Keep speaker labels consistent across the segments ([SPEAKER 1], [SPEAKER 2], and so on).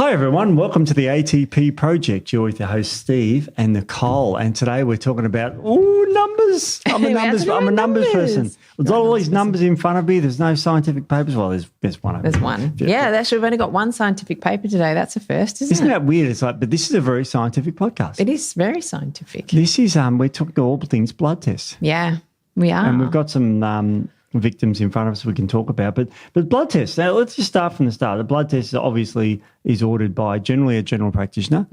[SPEAKER 1] Hi everyone, welcome to the ATP project. You're with your host Steve and Nicole, and today we're talking about numbers. I'm a numbers person. There's all these numbers in front of me. There's no scientific papers. Well, there's one.
[SPEAKER 2] There's one. Yeah, actually, we've only got one scientific paper today. That's a first, isn't it?
[SPEAKER 1] Isn't that weird? It's like, but this is a very scientific podcast.
[SPEAKER 2] It is very scientific.
[SPEAKER 1] This is we're talking all things blood tests.
[SPEAKER 2] Yeah, we are.
[SPEAKER 1] And we've got some victims in front of us we can talk about. But blood tests, now let's just start from the start. The blood test obviously is ordered by generally a general practitioner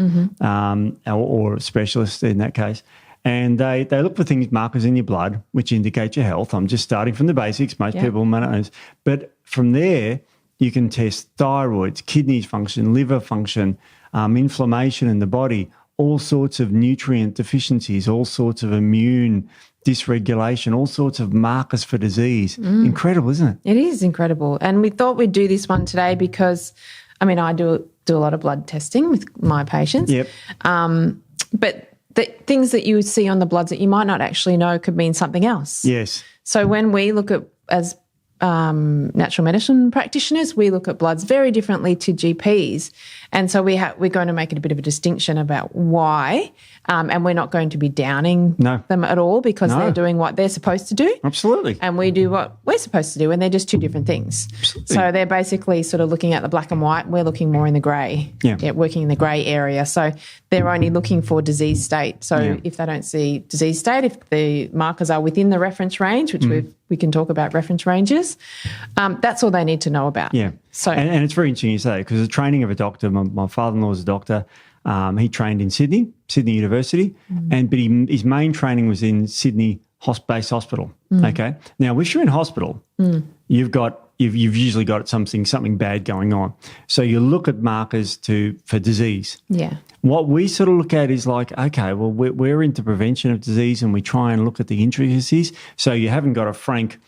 [SPEAKER 1] or a specialist in that case. And they look for things, markers in your blood, which indicate your health. I'm just starting from the basics. Most people may know this. But from there, you can test thyroids, kidneys function, liver function, inflammation in the body, all sorts of nutrient deficiencies, all sorts of immune dysregulation, all sorts of markers for disease. Incredible, isn't it?
[SPEAKER 2] It is incredible. And we thought we'd do this one today because, I mean, I do a lot of blood testing with my patients.
[SPEAKER 1] Yep.
[SPEAKER 2] But the things that you see on the bloods that you might not actually know could mean something else.
[SPEAKER 1] Yes.
[SPEAKER 2] So when we look at, as natural medicine practitioners, we look at bloods very differently to GPs. And so we're going to make it a bit of a distinction about why, and we're not going to be downing them at all because they're doing what they're supposed to do.
[SPEAKER 1] Absolutely.
[SPEAKER 2] And we do what we're supposed to do, and they're just two different things.
[SPEAKER 1] Absolutely.
[SPEAKER 2] So they're basically sort of looking at the black and white. We're looking more in the grey, working in the grey area. So they're only looking for disease state. So if they don't see disease state, if the markers are within the reference range, which we can talk about reference ranges, that's all they need to know about.
[SPEAKER 1] Yeah.
[SPEAKER 2] So
[SPEAKER 1] and it's very interesting you say, because the training of a doctor, my father-in-law is a doctor. He trained in Sydney University, but his main training was in Sydney Base Hospital. Okay. Now, if you're in hospital, you've usually got something bad going on. So you look at markers for disease. Yeah. What we sort of look at is like, okay, well, we're into prevention of disease and we try and look at the intricacies. So you haven't got a frank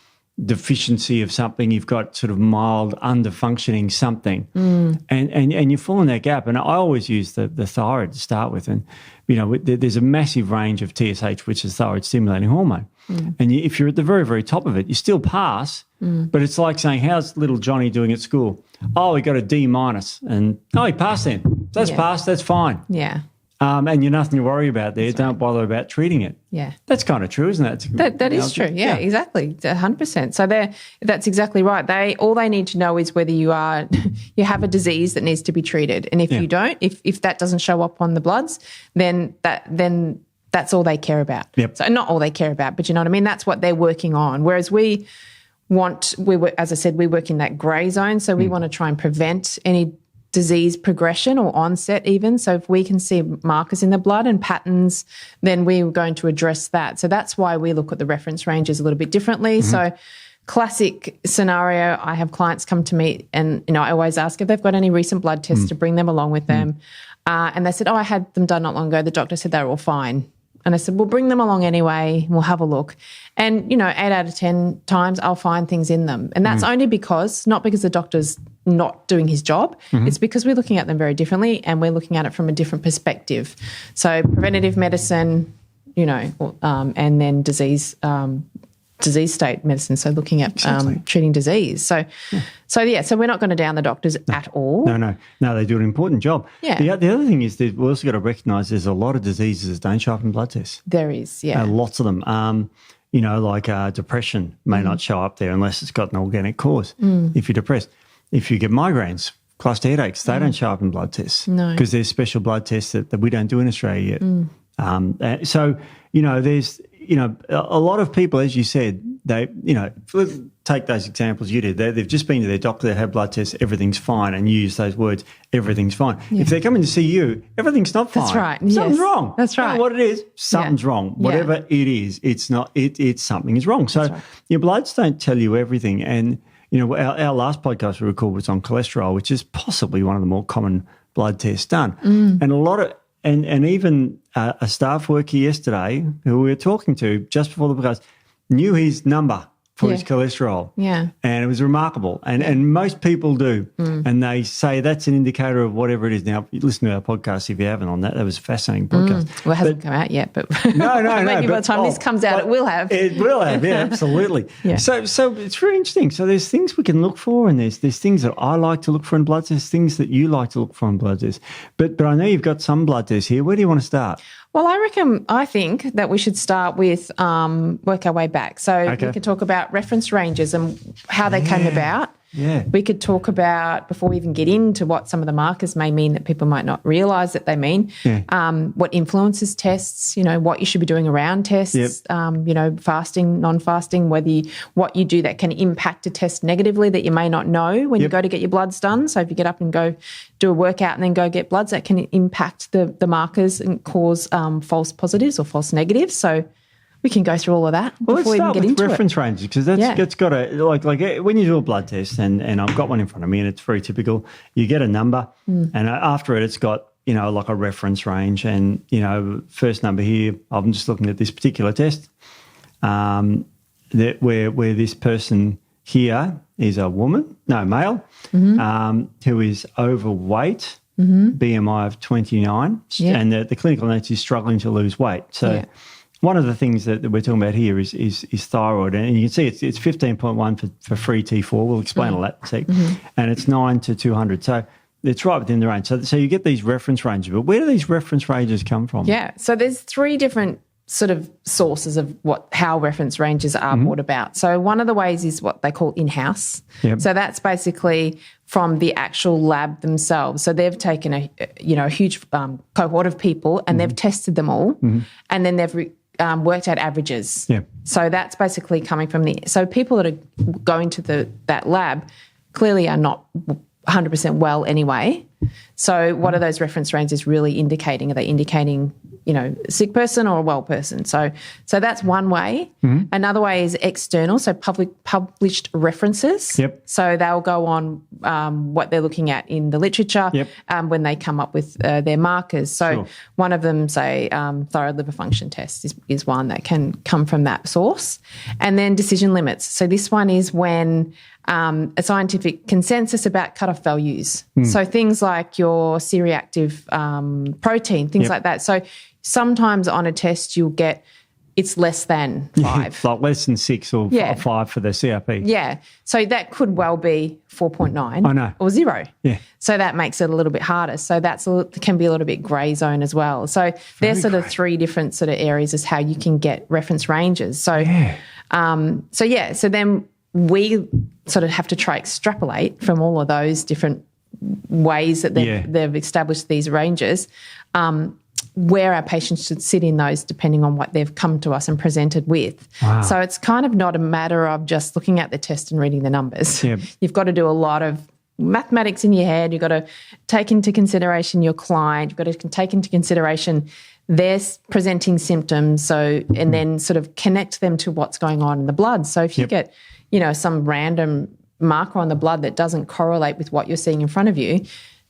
[SPEAKER 1] deficiency of something, you've got sort of mild under-functioning something, and you fall in that gap. And I always use the thyroid to start with, and there's a massive range of TSH, which is thyroid-stimulating hormone, and if you're at the very, very top of it, you still pass, but it's like saying, how's little Johnny doing at school? Oh, he got a D-, and he passed then. That's passed, that's fine.
[SPEAKER 2] Yeah.
[SPEAKER 1] And you're nothing to worry about there. Don't bother about treating it.
[SPEAKER 2] Yeah.
[SPEAKER 1] That's kind of true, isn't it?
[SPEAKER 2] That is true. Yeah, exactly. 100%. So that's exactly right. All they need to know is whether you have a disease that needs to be treated. And if you don't, if that doesn't show up on the bloods, then that's all they care about.
[SPEAKER 1] Yep.
[SPEAKER 2] So not all they care about, but you know what I mean? That's what they're working on. Whereas as I said, we work in that grey zone. So we want to try and prevent any disease progression or onset even. So if we can see markers in the blood and patterns, then we're going to address that. So that's why we look at the reference ranges a little bit differently. So classic scenario, I have clients come to me and, I always ask if they've got any recent blood tests to bring them along with them. And they said, I had them done not long ago. The doctor said they were all fine. And I said, well, bring them along anyway. We'll have a look. And, 8 out of 10 times I'll find things in them. And that's only not because the doctor's not doing his job. It's because we're looking at them very differently and we're looking at it from a different perspective. So preventative medicine, and then disease state medicine. So looking at treating disease. So we're not going to down the doctors at all.
[SPEAKER 1] No, they do an important job.
[SPEAKER 2] Yeah.
[SPEAKER 1] The other thing is that we also got to recognise there's a lot of diseases that don't show up in blood tests.
[SPEAKER 2] There is, yeah.
[SPEAKER 1] Lots of them. Like depression may not show up there unless it's got an organic cause if you're depressed. If you get migraines, cluster headaches, they don't show up in blood tests.
[SPEAKER 2] No.
[SPEAKER 1] Because there's special blood tests that we don't do in Australia yet. So, there's, a lot of people, as you said, they, let's take those examples you did. They've just been to their doctor, they have blood tests, everything's fine, and you use those words, everything's fine. Yeah. If they're coming to see you, everything's not fine.
[SPEAKER 2] That's right.
[SPEAKER 1] Something's wrong.
[SPEAKER 2] That's right.
[SPEAKER 1] You know what it is? Something's wrong. Whatever it is, it's not, it's something is wrong. So your bloods don't tell you everything. And, our last podcast we recorded was on cholesterol, which is possibly one of the more common blood tests done. And a lot of, and even a staff worker yesterday who we were talking to just before the podcast knew his number for his cholesterol.
[SPEAKER 2] Yeah.
[SPEAKER 1] And it was remarkable. And most people do. And they say that's an indicator of whatever it is. Now, listen to our podcast if you haven't on that. That was a fascinating podcast.
[SPEAKER 2] Well, it hasn't come out yet, but
[SPEAKER 1] no.
[SPEAKER 2] maybe by the time this comes out, it will have.
[SPEAKER 1] It will have, yeah, absolutely.
[SPEAKER 2] Yeah.
[SPEAKER 1] So it's very interesting. So there's things we can look for, and there's things that I like to look for in blood tests, things that you like to look for in blood tests. But I know you've got some blood tests here. Where do you want to start?
[SPEAKER 2] Well, I think that we should start with work our way back. So we could talk about reference ranges and how they came about.
[SPEAKER 1] Yeah.
[SPEAKER 2] We could talk about, before we even get into what some of the markers may mean that people might not realise that they mean, what influences tests, what you should be doing around tests, fasting, non-fasting, what you do that can impact a test negatively that you may not know when you go to get your bloods done. So if you get up and go do a workout and then go get bloods, that can impact the markers and cause false positives or false negatives. So we can go through all of that before we even get into it.
[SPEAKER 1] Reference ranges, because that's got a like when you do a blood test, and I've got one in front of me, and it's very typical. You get a number, and after it's got like a reference range, and first number here. I'm just looking at this particular test, that where this person here is a male, who is overweight, BMI of 29, and the clinical notes is struggling to lose weight. So. One of the things that we're talking about here is thyroid, and you can see it's 15.1 for free T4. We'll explain all that in a sec. And it's 9 to 200. So it's right within the range. So you get these reference ranges. But where do these reference ranges come from?
[SPEAKER 2] Yeah. So there's three different sort of sources of how reference ranges are brought about. So one of the ways is what they call in-house. Yep. So that's basically from the actual lab themselves. So they've taken a huge cohort of people and they've tested them all, and then they've worked out averages. Yeah. So that's basically coming from so people that are going to that lab clearly are not 100% well anyway. So what are those reference ranges really indicating? Are they indicating, a sick person or a well person? So that's one way. Another way is external, so published references. Yep. So they'll go on what they're looking at in the literature when they come up with their markers. So one of them, say, thyroid liver function test is one that can come from that source. And then decision limits. So this one is when a scientific consensus about cutoff values. So things like your C-reactive protein, things like that. So sometimes on a test you'll get it's less than 5.
[SPEAKER 1] Like less than 6 or 5 for the CRP.
[SPEAKER 2] Yeah. So that could well be 4.9
[SPEAKER 1] I know.
[SPEAKER 2] or 0.
[SPEAKER 1] Yeah.
[SPEAKER 2] So that makes it a little bit harder. So can be a little bit grey zone as well. So there's sort of 3 different sort of areas as how you can get reference ranges. So, so then we sort of have to try extrapolate from all of those different ways that they've established these ranges, where our patients should sit in those depending on what they've come to us and presented with. Wow. So it's kind of not a matter of just looking at the test and reading the numbers. Yep. You've got to do a lot of mathematics in your head. You've got to take into consideration your client. You've got to take into consideration their presenting symptoms, and then sort of connect them to what's going on in the blood. So if you get, some random marker on the blood that doesn't correlate with what you're seeing in front of you,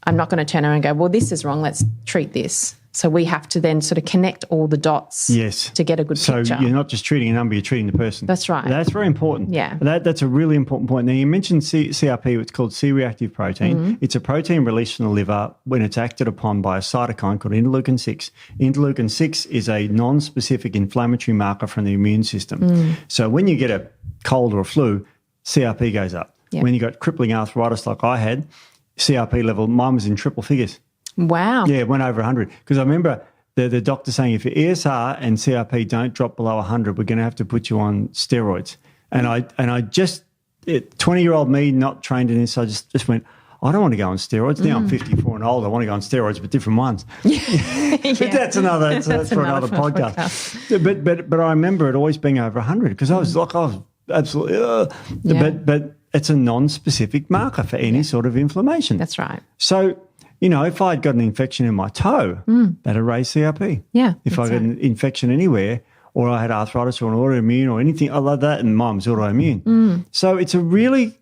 [SPEAKER 2] I'm not going to turn around and go, well, this is wrong, let's treat this. So we have to then sort of connect all the dots to get a good picture.
[SPEAKER 1] So you're not just treating a number, you're treating the person.
[SPEAKER 2] That's right.
[SPEAKER 1] That's very important.
[SPEAKER 2] Yeah.
[SPEAKER 1] That's a really important point. Now, you mentioned CRP, it's called C-reactive protein. It's a protein released from the liver when it's acted upon by a cytokine called interleukin-6. Interleukin-6 is a non-specific inflammatory marker from the immune system. So when you get a cold or a flu, CRP goes up. Yep. When you got crippling arthritis like I had, CRP level, mine was in triple figures.
[SPEAKER 2] Wow.
[SPEAKER 1] Yeah, it went over 100. Because I remember the doctor saying if your ESR and CRP don't drop below 100, we're going to have to put you on steroids. And I just, 20-year-old me, not trained in this, I just went, I don't want to go on steroids. Now I'm 54 and old. I want to go on steroids, but different ones. But that's for another podcast. But I remember it always being over 100 because I was absolutely, but it's a non-specific marker for any sort of inflammation.
[SPEAKER 2] That's right.
[SPEAKER 1] So, if I'd got an infection in my toe, that'd raise CRP.
[SPEAKER 2] Yeah.
[SPEAKER 1] If I got an infection anywhere, or I had arthritis or an autoimmune or anything like that, and mine was autoimmune. So it's a really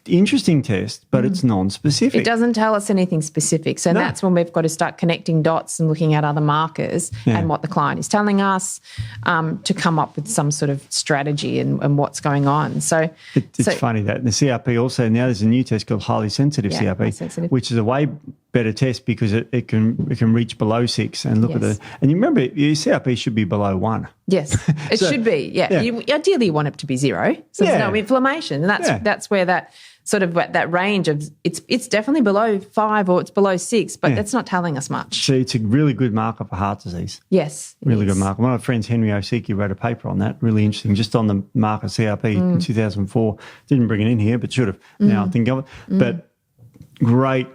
[SPEAKER 1] interesting test, but it's non-specific.
[SPEAKER 2] It doesn't tell us anything specific. So that's when we've got to start connecting dots and looking at other markers and what the client is telling us to come up with some sort of strategy and what's going on. So
[SPEAKER 1] it's funny that the CRP also, now there's a new test called highly sensitive CRP, which is a way better test because it can reach below 6 and look at the, and you remember your CRP should be below 1.
[SPEAKER 2] Yes, it should be. Yeah. Ideally you want it to be 0. So there's no inflammation. And that's where that sort of that range of it's definitely below 5 or it's below 6, but that's not telling us much.
[SPEAKER 1] So it's a really good marker for heart disease.
[SPEAKER 2] Yes.
[SPEAKER 1] Really good marker. One of my friends, Henry Osiki, wrote a paper on that, really interesting, just on the marker CRP in 2004. Didn't bring it in here, but should have. Now I think of it. But great,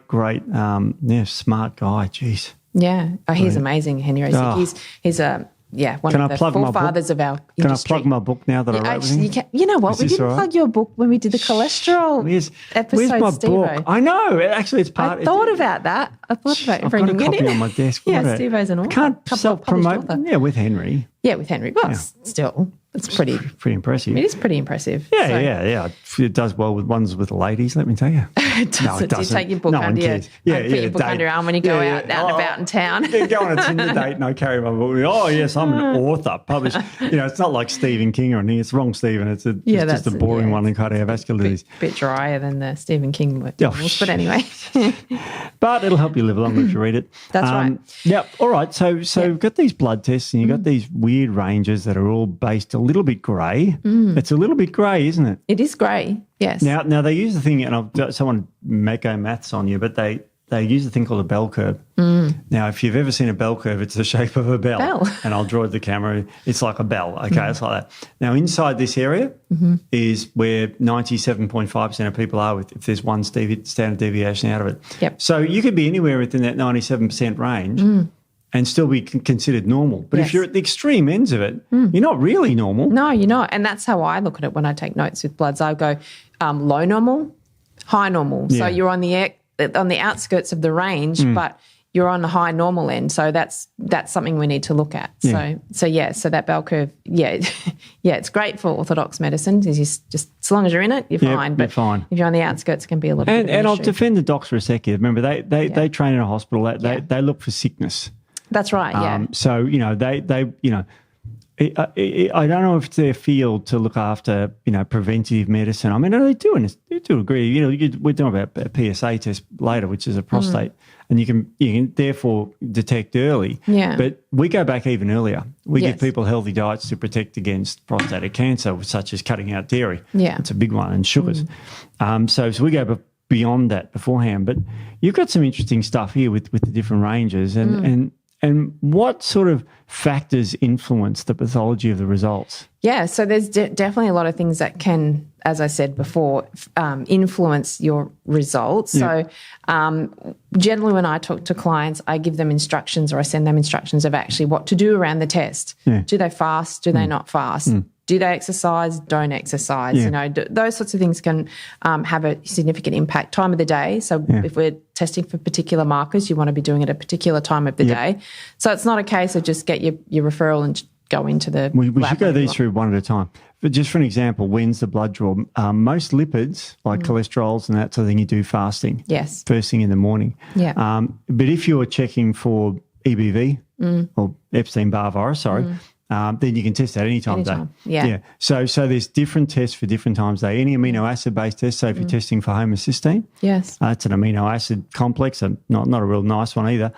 [SPEAKER 1] smart guy. Jeez.
[SPEAKER 2] Yeah. Oh, he's amazing, Henry Osiki. He's a one of the forefathers of our industry.
[SPEAKER 1] Can I plug my book now that I wrote with him?
[SPEAKER 2] You know what? We didn't plug your book when we did the cholesterol episode,
[SPEAKER 1] where's my
[SPEAKER 2] Steve-O.
[SPEAKER 1] book? I know. Actually, it's part.
[SPEAKER 2] I thought about that. I thought about bringing it in.
[SPEAKER 1] I've got a copy on my desk.
[SPEAKER 2] Yeah, Steve-O's an author.
[SPEAKER 1] Can't self-promote. Yeah, with Henry.
[SPEAKER 2] Yeah, with Henry. Well, still, it's pretty
[SPEAKER 1] impressive.
[SPEAKER 2] It is pretty impressive.
[SPEAKER 1] Yeah. It does well with ones with the ladies, let me tell you.
[SPEAKER 2] It doesn't. No, it doesn't. You take your book under your, put your book under your arm when you go out and about in town.
[SPEAKER 1] Go on a Tinder date and I carry my book. Oh, yes, I'm an author, published. It's not like Stephen King or anything. It's wrong, Stephen. It's just a boring one in cardiovascular disease.
[SPEAKER 2] Bit drier than the Stephen King novels, but anyway.
[SPEAKER 1] But it'll help you live longer if you read it.
[SPEAKER 2] That's right.
[SPEAKER 1] Yeah, all right. So you've got these blood tests and you've got these weird ranges that are all based a little bit grey. It's a little bit grey, isn't it?
[SPEAKER 2] It is grey, yes.
[SPEAKER 1] Now they use the thing, and someone may go maths on you, but they use a thing called a bell curve. Now, if you've ever seen a bell curve, it's the shape of a bell. And I'll draw the camera. It's like a bell, okay? It's like that. Now, inside this area is where 97.5% of people are if there's one standard deviation out of it.
[SPEAKER 2] Yep.
[SPEAKER 1] So you could be anywhere within that 97% range and still be considered normal. But if you're at the extreme ends of it, you're not really normal.
[SPEAKER 2] No, you're not. And that's how I look at it when I take notes with bloods. I go low normal, high normal. Yeah. So you're on the outskirts of the range, but you're on the high normal end. So that's something we need to look at. Yeah. So that bell curve, it's great for orthodox medicine. Just as long as you're in it, you're fine. But if you're on the outskirts, it can be a little bit of an
[SPEAKER 1] And I'll
[SPEAKER 2] issue.
[SPEAKER 1] defend the docs for a second. Remember, they train in a hospital. They look for sickness.
[SPEAKER 2] That's right, yeah.
[SPEAKER 1] So, I don't know if it's their field to look after, preventative medicine. I mean, they do, and they do agree. We're talking about a PSA test later, which is a prostate, and you can therefore detect early. Yeah. But we go back even earlier. We give people healthy diets to protect against prostatic cancer, such as cutting out dairy. Yeah. It's a big one, and sugars. So we go beyond that beforehand. But you've got some interesting stuff here with the different ranges, and what sort of factors influence the pathology of the results?
[SPEAKER 2] Yeah, so there's definitely a lot of things that can, as I said before, influence your results. Yeah. So generally when I talk to clients, I give them instructions or I send them instructions of actually what to do around the test. Yeah. Do they fast? Do they not fast? Do they exercise? Don't exercise? Yeah. Those sorts of things can have a significant impact. Time of the day. So if we're testing for particular markers, you want to be doing it at a particular time of the day. So it's not a case of just get your referral and go into the
[SPEAKER 1] We should go these through one at a time. But just for an example, when's the blood draw? Most lipids, like cholesterols and that sort of thing, you do fasting.
[SPEAKER 2] Yes.
[SPEAKER 1] First thing in the morning.
[SPEAKER 2] Yeah.
[SPEAKER 1] But if you're checking for EBV or Epstein-Barr virus, then you can test that any time of day. Yeah. So there's different tests for different times of day. Any amino acid-based test, so if you're testing for homocysteine, it's an amino acid complex, and not a real nice one either.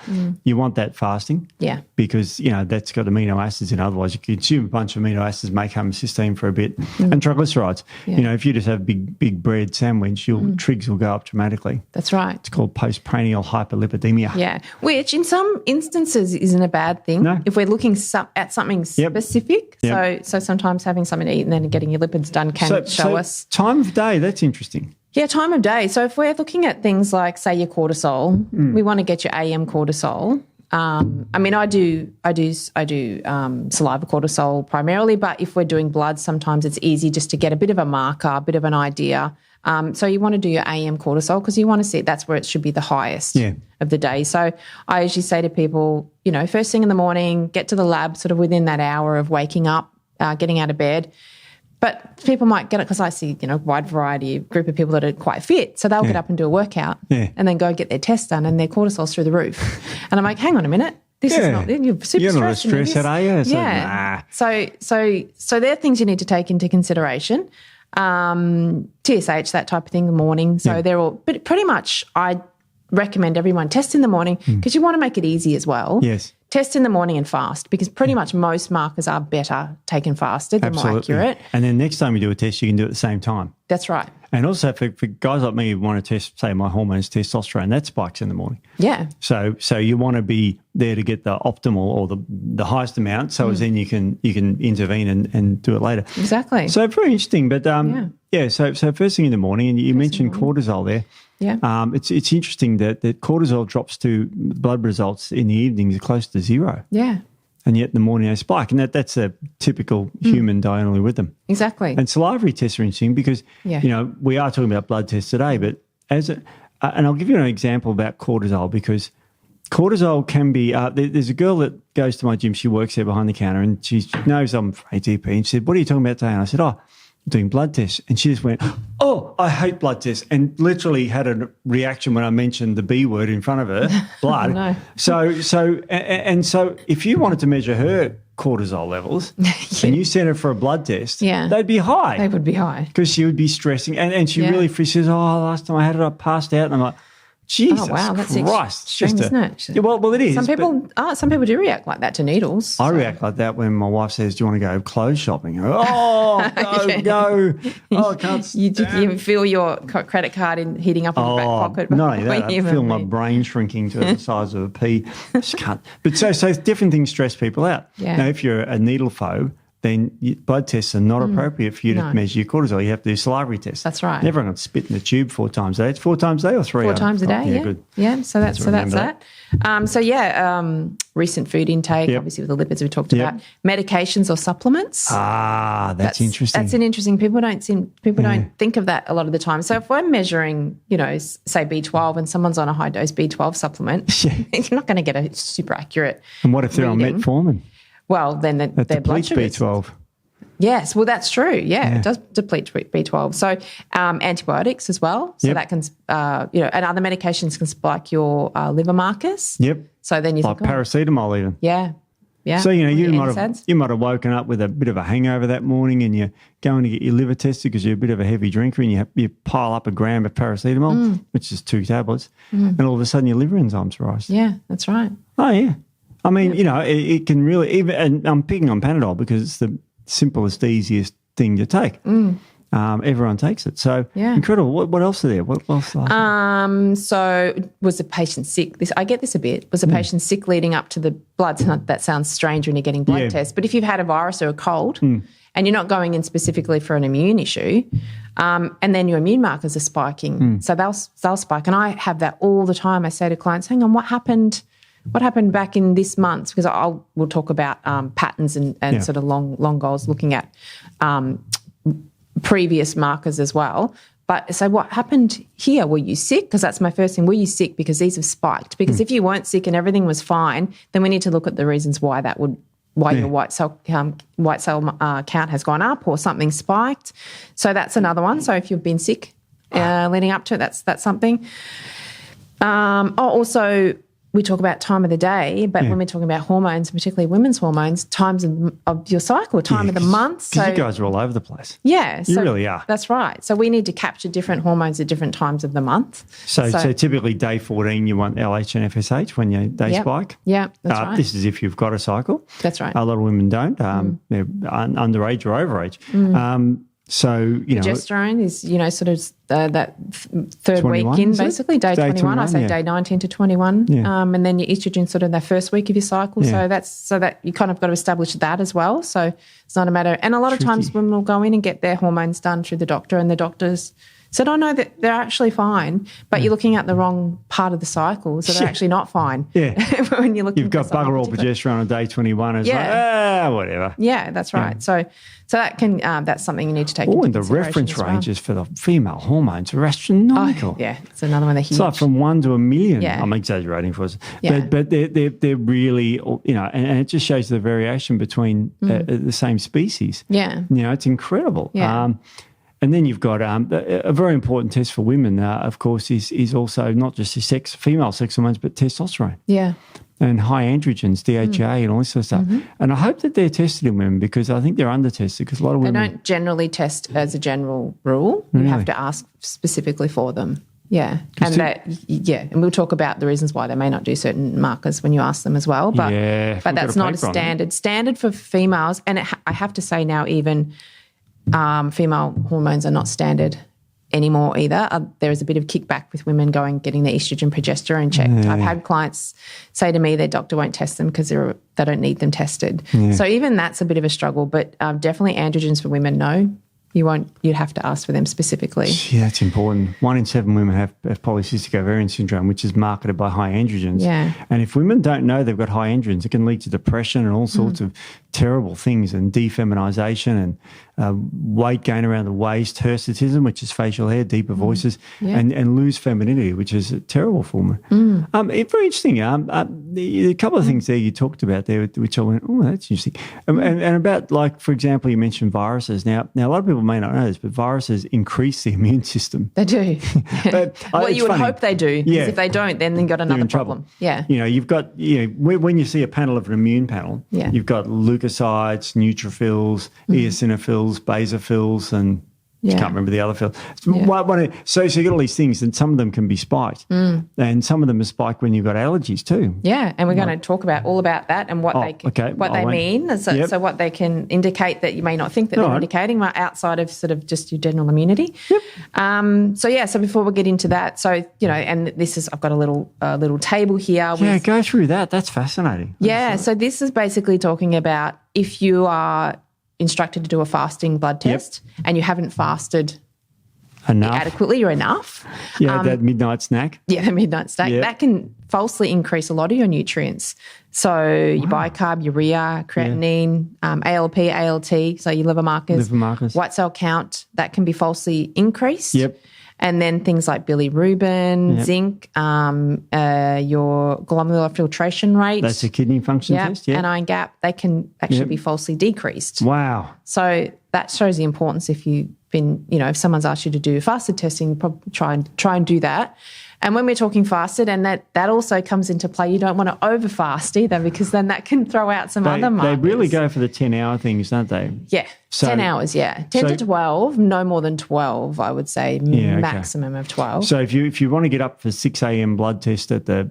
[SPEAKER 1] You want that fasting. Yeah. Because, that's got amino acids in. Otherwise, you consume a bunch of amino acids, make homocysteine for a bit. And triglycerides. Yeah. If you just have big bread sandwich, your trigs will go up dramatically. That's right. It's called postprandial hyperlipidemia.
[SPEAKER 2] Yeah. Which in some instances isn't a bad thing. No. If we're looking at something specific. Yep. So sometimes having something to eat and then getting your lipids done can show us.
[SPEAKER 1] Time of day, that's interesting.
[SPEAKER 2] Yeah, time of day. So if we're looking at things like, say, your cortisol, we want to get your AM cortisol. I do saliva cortisol primarily, but if we're doing blood, sometimes it's easy just to get a bit of a marker, a bit of an idea. So you want to do your AM cortisol because you want to see that's where it should be the highest of the day. So I usually say to people, first thing in the morning, get to the lab sort of within that hour of waking up, getting out of bed. But people might get it because I see, wide variety group of people that are quite fit. So they'll get up and do a workout and then go get their test done and their cortisol's through the roof. And I'm like, hang on a minute. This is not, you're super
[SPEAKER 1] You're not
[SPEAKER 2] stressed.
[SPEAKER 1] stressed, are you? So,
[SPEAKER 2] yeah. So there are things you need to take into consideration. TSH, that type of thing in the morning. So they're all, but pretty much I recommend everyone test in the morning because you want to make it easy as well.
[SPEAKER 1] Yes.
[SPEAKER 2] Test in the morning and fast because pretty much most markers are better taken fasted. They're more accurate.
[SPEAKER 1] And then next time you do a test, you can do it at the same time.
[SPEAKER 2] That's right.
[SPEAKER 1] And also for guys like me who want to test, say, my hormones, testosterone, that spikes in the morning.
[SPEAKER 2] Yeah.
[SPEAKER 1] So you want to be there to get the optimal or the highest amount so as then you can intervene and do it later.
[SPEAKER 2] Exactly.
[SPEAKER 1] So very interesting. But so first thing in the morning, and you mentioned cortisol there.
[SPEAKER 2] Yeah.
[SPEAKER 1] It's interesting that cortisol drops to blood results in the evenings close to zero.
[SPEAKER 2] Yeah.
[SPEAKER 1] And yet in the morning they spike. And that's a typical human diurnal rhythm.
[SPEAKER 2] Exactly.
[SPEAKER 1] And salivary tests are interesting because, we are talking about blood tests today, but and I'll give you an example about cortisol because cortisol can be, there's a girl that goes to my gym, she works there behind the counter and she knows I'm for ATP and she said, what are you talking about today? And I said, doing blood tests. And she just went, I hate blood tests, and literally had a reaction when I mentioned the B word in front of her, blood.
[SPEAKER 2] No.
[SPEAKER 1] So if you wanted to measure her cortisol levels and you sent her for a blood test, they'd be high.
[SPEAKER 2] They would be high.
[SPEAKER 1] Because she would be stressing. And she really says, last time I had it, I passed out. And I'm like, Jesus Christ.
[SPEAKER 2] Extreme, isn't it?
[SPEAKER 1] Yeah, well, it is.
[SPEAKER 2] Some people do react like that to needles.
[SPEAKER 1] I react like that when my wife says, do you want to go clothes shopping? Go, no. I can't stand.
[SPEAKER 2] You feel your credit card heating up in your back pocket.
[SPEAKER 1] Not only that, I feel my brain shrinking to the size of a pea. I just can't. But so different things stress people out.
[SPEAKER 2] Yeah.
[SPEAKER 1] Now, if you're a needle phobe, then blood tests are not appropriate for you to measure your cortisol. You have to do salivary tests.
[SPEAKER 2] That's right.
[SPEAKER 1] And everyone can spit in the tube 4 times a day. It's 4 times a day or 3?
[SPEAKER 2] 4 times a day, yeah.
[SPEAKER 1] Good.
[SPEAKER 2] Yeah, so that's that. Recent food intake, obviously with the lipids we talked about. Medications or supplements.
[SPEAKER 1] That's interesting.
[SPEAKER 2] That's an interesting. People don't think of that a lot of the time. So if we're measuring, say B12 and someone's on a high dose B12 supplement, you're not going to get a super accurate.
[SPEAKER 1] And what if they're on metformin?
[SPEAKER 2] Well, then their blood sugars.
[SPEAKER 1] B12.
[SPEAKER 2] Yes, well, that's true. Yeah, it does deplete B12. So antibiotics as well. So that can, and other medications can spike your liver markers.
[SPEAKER 1] Yep.
[SPEAKER 2] So then you
[SPEAKER 1] like
[SPEAKER 2] think,
[SPEAKER 1] paracetamol even.
[SPEAKER 2] Yeah. Yeah.
[SPEAKER 1] So, you might have woken up with a bit of a hangover that morning and you're going to get your liver tested because you're a bit of a heavy drinker and you pile up a gram of paracetamol, which is 2 tablets, and all of a sudden your liver enzymes rise.
[SPEAKER 2] Yeah, that's right.
[SPEAKER 1] Oh, yeah. I mean, it can really, and I'm picking on Panadol because it's the simplest, easiest thing to take. Everyone takes it. So incredible. What else are there? What else?
[SPEAKER 2] So was the patient sick? I get this a bit. Was the patient sick leading up to the bloods? That sounds strange when you're getting blood tests. But if you've had a virus or a cold and you're not going in specifically for an immune issue, and then your immune markers are spiking, so they'll spike. And I have that all the time. I say to clients, hang on, what happened? What happened back in this month? Because we'll talk about patterns and sort of long goals, looking at previous markers as well. But so what happened here? Were you sick? Because that's my first thing. Were you sick? Because these have spiked. Because if you weren't sick and everything was fine, then we need to look at the reasons why your white cell count has gone up or something spiked. So that's another one. So if you've been sick leading up to it, that's something. Also, we talk about time of the day, but when we're talking about hormones, particularly women's hormones, times of your cycle, time of the month. So
[SPEAKER 1] you guys are all over the place.
[SPEAKER 2] Yeah.
[SPEAKER 1] You really are.
[SPEAKER 2] That's right. So we need to capture different hormones at different times of the month.
[SPEAKER 1] So typically day 14 you want LH and FSH when they spike.
[SPEAKER 2] Yeah, that's right.
[SPEAKER 1] This is if you've got a cycle.
[SPEAKER 2] That's right.
[SPEAKER 1] A lot of women don't. They're underage or overage. So,
[SPEAKER 2] progesterone is, sort of that third week in, basically, day 21. I say day 19 to 21. Yeah. And then your estrogen sort of the first week of your cycle. Yeah. So that you kind of got to establish that as well. So it's not a matter. And a lot of times women will go in and get their hormones done through the doctor, and the doctors said, oh, no, they're actually fine, but you're looking at the wrong part of the cycle, so they're actually not fine.
[SPEAKER 1] Yeah.
[SPEAKER 2] When you're looking
[SPEAKER 1] You've got bugger all progesterone on day 21. It's like, whatever.
[SPEAKER 2] Yeah, that's right. Yeah. So that can that's something you need to take into consideration.
[SPEAKER 1] And the reference ranges for the female hormones are astronomical.
[SPEAKER 2] Oh, yeah, it's another one they're huge.
[SPEAKER 1] It's like from 1 to 1 million. Yeah. I'm exaggerating for us. Yeah. But they're really, you know, and it just shows the variation between the same species.
[SPEAKER 2] Yeah.
[SPEAKER 1] You know, it's incredible. Yeah. And then you've got a very important test for women, of course, is also not just the female sex hormones, but testosterone.
[SPEAKER 2] Yeah.
[SPEAKER 1] And high androgens, DHA, and all this sort of stuff. Mm-hmm. And I hope that they're tested in women because I think they're under-tested because a lot of women...
[SPEAKER 2] They don't generally test as a general rule. You have to ask specifically for them. Yeah. And we'll talk about the reasons why they may not do certain markers when you ask them as well. But that's not a standard. Standard for females, and I have to say now even female hormones are not standard anymore either. There is a bit of kickback with women getting their estrogen, progesterone checked. Yeah. I've had clients say to me their doctor won't test them because they don't need them tested. Yeah. So even that's a bit of a struggle, but definitely androgens for women, no. You'd have to ask for them specifically.
[SPEAKER 1] Yeah, that's important. 1 in 7 women have polycystic ovarian syndrome, which is marketed by high androgens.
[SPEAKER 2] Yeah.
[SPEAKER 1] And if women don't know they've got high androgens, it can lead to depression and all sorts of terrible things, and defeminization and weight gain around the waist, hirsutism, which is facial hair, deeper voices, and lose femininity, which is a terrible form. It's very interesting. A couple of things there you talked about there, which I went, oh, that's interesting. And about, like, for example, you mentioned viruses. Now, a lot of people may not know this, but viruses increase the immune system.
[SPEAKER 2] They do. Well, you would hope they do. Because if they don't, then you've got another problem.
[SPEAKER 1] Trouble. Yeah. You know, you've got, when you see a panel of an immune panel, you've got leukocytes, neutrophils, eosinophils, basophils, and I can't remember the other field. So you get all these things, and some of them can be spiked, and some of them are spiked when you've got allergies too.
[SPEAKER 2] Yeah, and we're going to talk all about that and what they mean. So what they can indicate that you may not think that they're indicating outside of sort of just your general immunity. Yep. So before we get into that, and this is I've got a little table here.
[SPEAKER 1] Go through that. That's fascinating.
[SPEAKER 2] Yeah. So this is basically talking about if you are instructed to do a fasting blood test and you haven't fasted adequately or enough.
[SPEAKER 1] Yeah, that midnight snack.
[SPEAKER 2] Yeah, the midnight snack. Yep. That can falsely increase a lot of your nutrients. So your bicarb, urea, creatinine, ALP, ALT, so your liver markers, white cell count, that can be falsely increased.
[SPEAKER 1] Yep.
[SPEAKER 2] And then things like bilirubin, zinc, your glomerular filtration rate.
[SPEAKER 1] That's a kidney function test,
[SPEAKER 2] and iron gap, they can actually be falsely decreased.
[SPEAKER 1] Wow.
[SPEAKER 2] So that shows the importance if you've been, if someone's asked you to do fasted testing, you probably try and do that. And when we're talking fasted, and that also comes into play, you don't want to over-fast either because then that can throw out some other markers.
[SPEAKER 1] They really go for the 10-hour things, don't they?
[SPEAKER 2] Yeah, 10 hours, 10 to 12, no more than 12, I would say, maximum of 12.
[SPEAKER 1] So if you want to get up for 6 a.m. blood test at the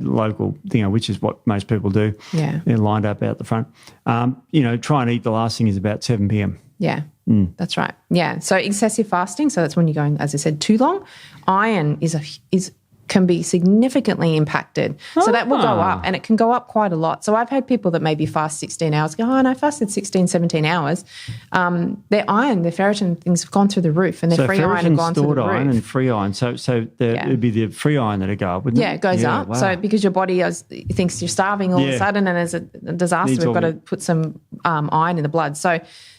[SPEAKER 1] local, which is what most people do, they're lined up out the front, try and eat the last thing is about 7 p.m.
[SPEAKER 2] Yeah, that's right. Yeah, so excessive fasting, so that's when you're going, as I said, too long. Iron can be significantly impacted. So that will go up, and it can go up quite a lot. So I've had people that maybe fast 16 hours go, I fasted 16, 17 hours. Their iron, their ferritin things have gone through the roof, and their free iron have gone through the roof. So iron
[SPEAKER 1] and free iron. So it would be the free iron that would go up, wouldn't it?
[SPEAKER 2] Yeah, it goes up. Wow. So because your body thinks you're starving all of a sudden, and there's a disaster, we've got to put some iron in the blood.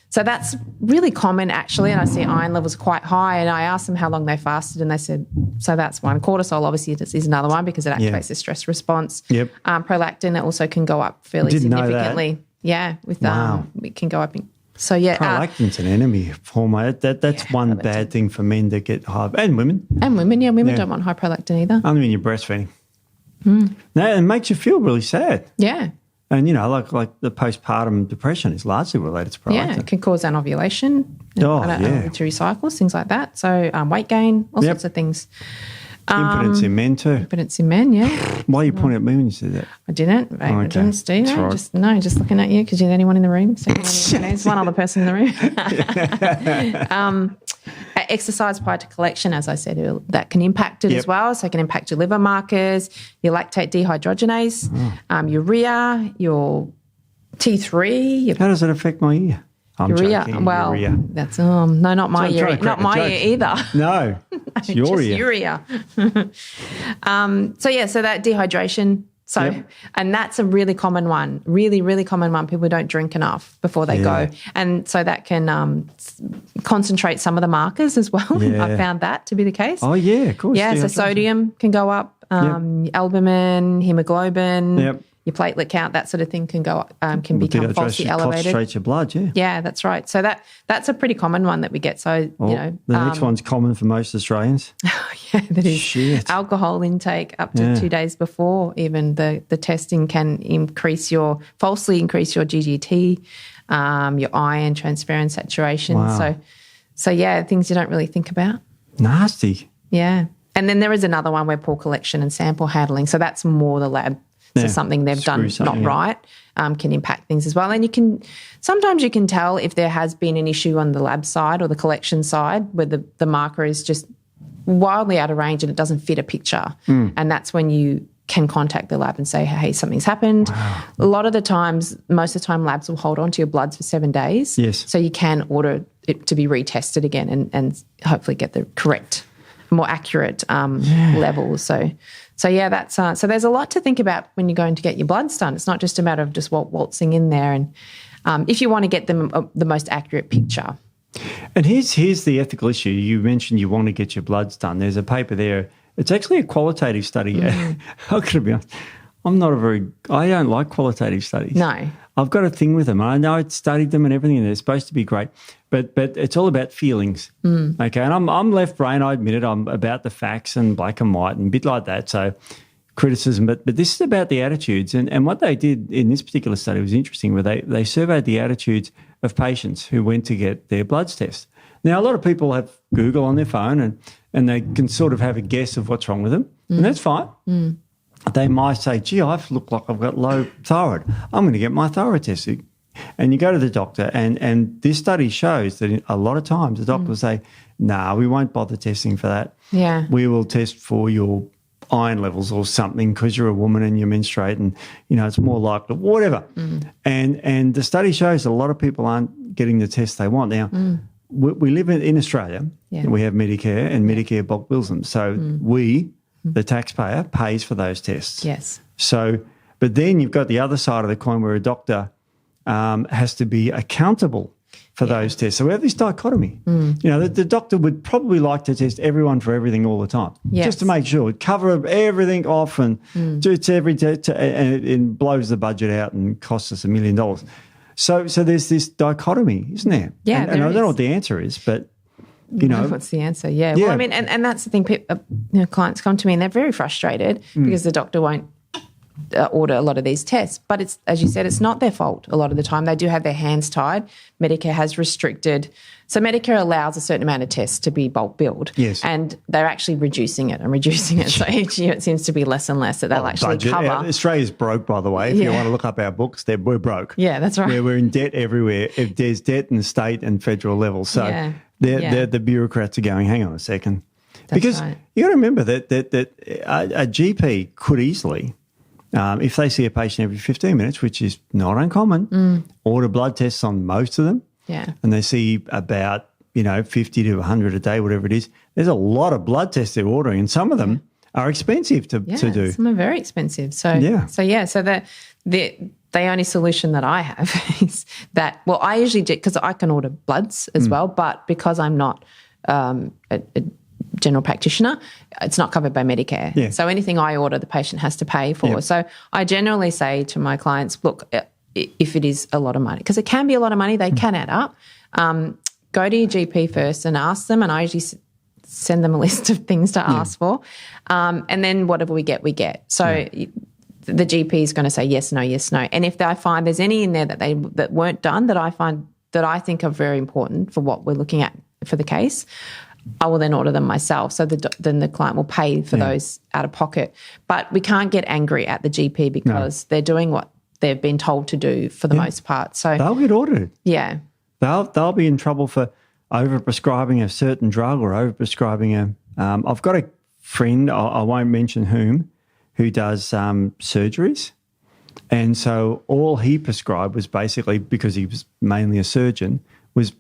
[SPEAKER 2] So that's really common, actually, and I see iron levels quite high, and I asked them how long they fasted, and they said, so that's one. Cortisol, obviously, is another one because it activates the stress response. Yep. Prolactin, it also can go up fairly significantly. Yeah, it can go up.
[SPEAKER 1] Prolactin's an enemy hormone. That's one bad thing for men that get high, and women. Women
[SPEAKER 2] don't want high prolactin either.
[SPEAKER 1] Only when you're breastfeeding. No, it makes you feel really sad.
[SPEAKER 2] Yeah.
[SPEAKER 1] And, like the postpartum depression is largely related to prolactin.
[SPEAKER 2] Yeah, it can cause anovulation, ovulatory cycles, things like that. So weight gain, all sorts of things.
[SPEAKER 1] Impotence in men too.
[SPEAKER 2] Impotence in men, yeah.
[SPEAKER 1] Why are you pointing at me when you said that?
[SPEAKER 2] I didn't. I didn't, Steve. Just looking at you because you're the only one in the room. There's one other person in the room. Exercise prior to collection, as I said, that can impact it as well. So it can impact your liver markers, your lactate dehydrogenase, urea, your T3.
[SPEAKER 1] How does it affect my ear? I'm
[SPEAKER 2] urea.
[SPEAKER 1] joking.
[SPEAKER 2] Well,
[SPEAKER 1] urea.
[SPEAKER 2] that's no, not my
[SPEAKER 1] I'm
[SPEAKER 2] ear,
[SPEAKER 1] trying to
[SPEAKER 2] not
[SPEAKER 1] crack a
[SPEAKER 2] my
[SPEAKER 1] joke.
[SPEAKER 2] ear either.
[SPEAKER 1] No, it's your
[SPEAKER 2] Just
[SPEAKER 1] ear.
[SPEAKER 2] urea. So that dehydration. So,
[SPEAKER 1] Yep.
[SPEAKER 2] and that's a really common one, really, really common one. People don't drink enough before they go. And so that can concentrate some of the markers as well.
[SPEAKER 1] Yeah.
[SPEAKER 2] I found that to be the case.
[SPEAKER 1] Oh, yeah, of course.
[SPEAKER 2] Yeah, so
[SPEAKER 1] Dehydration.
[SPEAKER 2] sodium can go up, albumin, hemoglobin,
[SPEAKER 1] Yep.
[SPEAKER 2] your platelet count, that sort of thing can go up, can become falsely elevated.
[SPEAKER 1] Concentrates your blood, yeah.
[SPEAKER 2] Yeah, that's right. So that's a pretty common one that we get. So,
[SPEAKER 1] The next one's common for most Australians.
[SPEAKER 2] yeah, that is
[SPEAKER 1] Shit.
[SPEAKER 2] alcohol intake up to 2 days before even the testing can falsely increase your GGT, your iron, transferrin saturation.
[SPEAKER 1] Wow.
[SPEAKER 2] So yeah, things you don't really think about.
[SPEAKER 1] Nasty.
[SPEAKER 2] Yeah. And then there is another one where poor collection and sample handling. So that's more the lab. So
[SPEAKER 1] Yeah.
[SPEAKER 2] something they've
[SPEAKER 1] Screw
[SPEAKER 2] done
[SPEAKER 1] something
[SPEAKER 2] not
[SPEAKER 1] up.
[SPEAKER 2] right can impact things as well. And sometimes you can tell if there has been an issue on the lab side or the collection side where the marker is just wildly out of range and it doesn't fit a picture. And that's when you can contact the lab and say, hey, something's happened.
[SPEAKER 1] Wow.
[SPEAKER 2] A lot of the times, most of the time, labs will hold on to your bloods for 7 days.
[SPEAKER 1] Yes.
[SPEAKER 2] So you can order it to be retested again and hopefully get the correct, more accurate levels. So yeah, that's so there's a lot to think about when you're going to get your bloods done. It's not just a matter of just waltzing in there. And if you want to get them the most accurate picture.
[SPEAKER 1] And here's the ethical issue. You mentioned you want to get your bloods done. There's a paper there. It's actually a qualitative study. I'm going to be honest. I don't like qualitative studies.
[SPEAKER 2] No.
[SPEAKER 1] I've got a thing with them. I know I'd studied them and everything, and they're supposed to be great, but it's all about feelings. Okay, and I'm left brain. I admit it. I'm about the facts and black and white and a bit like that. So criticism, but this is about the attitudes. And what they did in this particular study was interesting, where they surveyed the attitudes of patients who went to get their bloods tested. Now, a lot of people have Google on their phone and they can sort of have a guess of what's wrong with them, and that's fine. They might say, gee, I look like I've got low thyroid. I'm going to get my thyroid tested. And you go to the doctor, and this study shows that a lot of times the doctor will say, nah, we won't bother testing for that.
[SPEAKER 2] Yeah.
[SPEAKER 1] We will test for your iron levels or something because you're a woman and you menstruate and, it's more likely, whatever. And the study shows a lot of people aren't getting the test they want. Now, we live in Australia, and we have Medicare, and Medicare bulk bills them. So we, the taxpayer, pays for those tests.
[SPEAKER 2] Yes.
[SPEAKER 1] So, but then you've got the other side of the coin where a doctor has to be accountable for those tests. So we have this dichotomy. The doctor would probably like to test everyone for everything all the time, just to make sure, cover everything off and do it to every test, and it blows the budget out and costs us $1 million. So there's this dichotomy, isn't there?
[SPEAKER 2] Yeah,
[SPEAKER 1] and I don't know what the answer is, but
[SPEAKER 2] what's the answer? Yeah. Well, I mean, and that's the thing. Clients come to me and they're very frustrated because the doctor won't order a lot of these tests. But it's, as you said, it's not their fault. A lot of the time, they do have their hands tied. Medicare has restricted. So Medicare allows a certain amount of tests to be bulk billed.
[SPEAKER 1] Yes.
[SPEAKER 2] And they're actually reducing it and reducing it. So each year it seems to be less and less that they'll actually
[SPEAKER 1] budget.
[SPEAKER 2] cover.
[SPEAKER 1] Australia's broke, by the way. If you want to look up our books, we're broke.
[SPEAKER 2] Yeah, that's right.
[SPEAKER 1] We're in debt everywhere. If there's debt in the state and federal level. So the bureaucrats are going, hang on a second. Because you got to remember that a GP could easily, if they see a patient every 15 minutes, which is not uncommon, order blood tests on most of them.
[SPEAKER 2] Yeah.
[SPEAKER 1] And they see about, 50 to 100 a day, whatever it is. There's a lot of blood tests they're ordering, and some of them are expensive to do.
[SPEAKER 2] Some are very expensive. So the only solution that I have is that, well, I usually do, because I can order bloods as well, but because I'm not a general practitioner, it's not covered by Medicare.
[SPEAKER 1] Yeah.
[SPEAKER 2] So anything I order, the patient has to pay for.
[SPEAKER 1] Yep.
[SPEAKER 2] So I generally say to my clients, look, if it is a lot of money, because it can be a lot of money, they can add up, go to your GP first and ask them, and I usually send them a list of things to ask for, and then whatever we get. So the GP is going to say yes, no. And if I find there's any in there that weren't done that I think are very important for what we're looking at for the case, I will then order them myself. So then the client will pay for those out of pocket. But we can't get angry at the GP because they're doing what they've been told to do for the most part. So
[SPEAKER 1] they'll get audited.
[SPEAKER 2] Yeah.
[SPEAKER 1] They'll be in trouble for overprescribing a certain drug or overprescribing I've got a friend, I won't mention whom, who does surgeries, And so all he prescribed was basically, because he was mainly a surgeon, was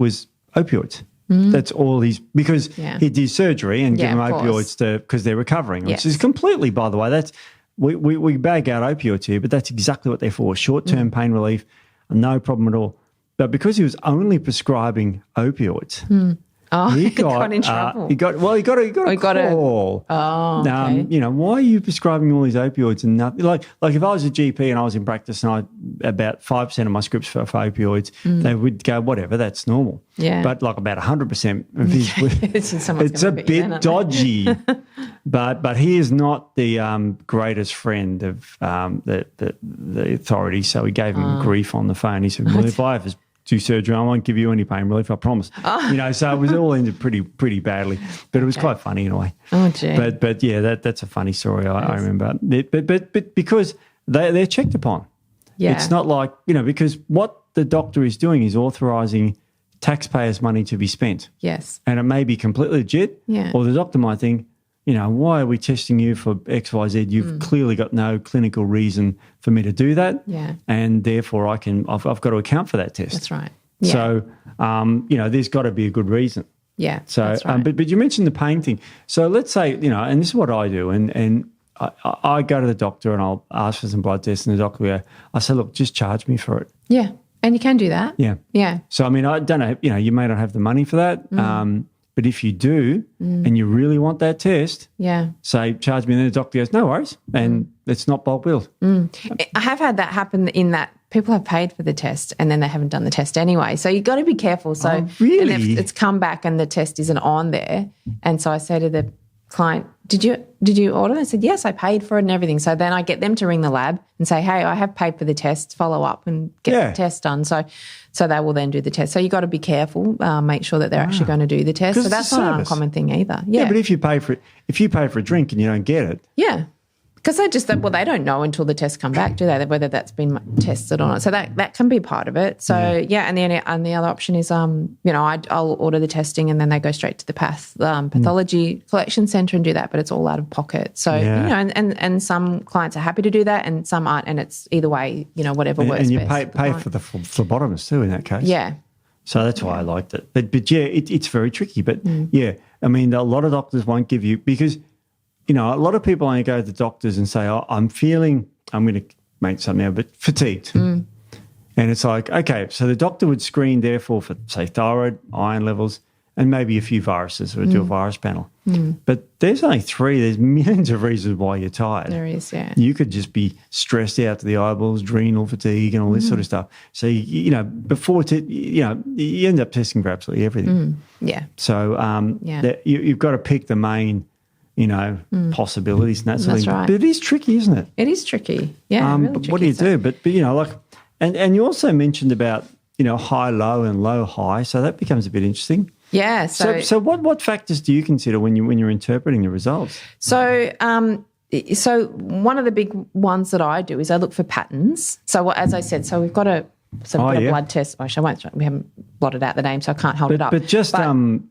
[SPEAKER 1] opioids. That's all because he did surgery and give them opioids because they're recovering, which is completely, by the way, that's we bag out opioids here, but that's exactly what they're for, short-term pain relief, no problem at all. But because he was only prescribing opioids, he got in trouble. He got a call.
[SPEAKER 2] Okay.
[SPEAKER 1] Why are you prescribing all these opioids and nothing? Like if I was a GP and I was in practice and about 5% of my scripts for opioids, they would go, whatever, that's normal.
[SPEAKER 2] Yeah.
[SPEAKER 1] But like about 100% of his, it's a bit dodgy. But he is not the greatest friend of the authorities. So he gave him grief on the phone. He said, well, if I have do surgery, I won't give you any pain relief, I promise. So it was all ended pretty badly, but it was quite funny in a way.
[SPEAKER 2] Oh, gee.
[SPEAKER 1] But yeah, that's a funny story. I remember. But because they're checked upon. Yeah. It's not like, because what the doctor is doing is authorising taxpayers' money to be spent.
[SPEAKER 2] Yes.
[SPEAKER 1] And it may be completely legit.
[SPEAKER 2] Yeah.
[SPEAKER 1] Or the doctor might think, why are we testing you for X, Y, Z? You've clearly got no clinical reason for me to do that.
[SPEAKER 2] Yeah.
[SPEAKER 1] And therefore I've got to account for that test.
[SPEAKER 2] That's right. Yeah.
[SPEAKER 1] So, there's got to be a good reason.
[SPEAKER 2] Yeah.
[SPEAKER 1] So,
[SPEAKER 2] that's right.
[SPEAKER 1] but you mentioned the pain thing. So let's say, and this is what I do, and I go to the doctor and I'll ask for some blood tests, and the doctor will go, I say, look, just charge me for it.
[SPEAKER 2] Yeah. And you can do that.
[SPEAKER 1] Yeah.
[SPEAKER 2] Yeah.
[SPEAKER 1] So, I mean, I don't know, you may not have the money for that. But if you do and you really want that test, say, charge me. And then the doctor goes, no worries. And it's not bulk billed.
[SPEAKER 2] I have had that happen in that people have paid for the test and then they haven't done the test anyway. So you've got to be careful. So
[SPEAKER 1] really?
[SPEAKER 2] And if it's come back and the test isn't on there. And so I say to the client, did you order? They said, yes, I paid for it and everything. So then I get them to ring the lab and say, hey, I have paid for the test, follow up and get the test done. So they will then do the test. So you've got to be careful, make sure that they're actually going to do the test. So that's not an uncommon thing either. Yeah,
[SPEAKER 1] but if you pay for a drink and you don't get it.
[SPEAKER 2] Yeah. Because they don't know until the tests come back, do they, whether that's been tested or not. So that can be part of it. So, and the other option is, I'll order the testing and then they go straight to the pathology collection centre and do that, but it's all out of pocket. So, and some clients are happy to do that and some aren't, and it's either way, whatever works best.
[SPEAKER 1] And you pay for the phlebotomist too in that case.
[SPEAKER 2] Yeah.
[SPEAKER 1] So that's why I liked it. But yeah, it's very tricky. But I mean, a lot of doctors won't give you, because a lot of people only go to the doctors and say, I'm going to make something out, but fatigued. And it's like, okay, so the doctor would screen therefore for, say, thyroid, iron levels, and maybe a few viruses or do a virus panel. But there's only 3. There's millions of reasons why you're tired.
[SPEAKER 2] There is, yeah.
[SPEAKER 1] You could just be stressed out to the eyeballs, adrenal fatigue and all this sort of stuff. So, you end up testing for absolutely everything.
[SPEAKER 2] Yeah.
[SPEAKER 1] So you've got to pick the main possibilities and that sort of thing.
[SPEAKER 2] Right.
[SPEAKER 1] But it is tricky, isn't it?
[SPEAKER 2] It is tricky. Yeah, really tricky.
[SPEAKER 1] What do you do? But and you also mentioned about, high, low and low, high. So that becomes a bit interesting.
[SPEAKER 2] Yeah.
[SPEAKER 1] So what factors do you consider when you're interpreting the results?
[SPEAKER 2] So one of the big ones that I do is I look for patterns. So as I said, we've got a blood test. Actually, we haven't blotted out the name, so I can't hold it up.
[SPEAKER 1] But just
[SPEAKER 2] from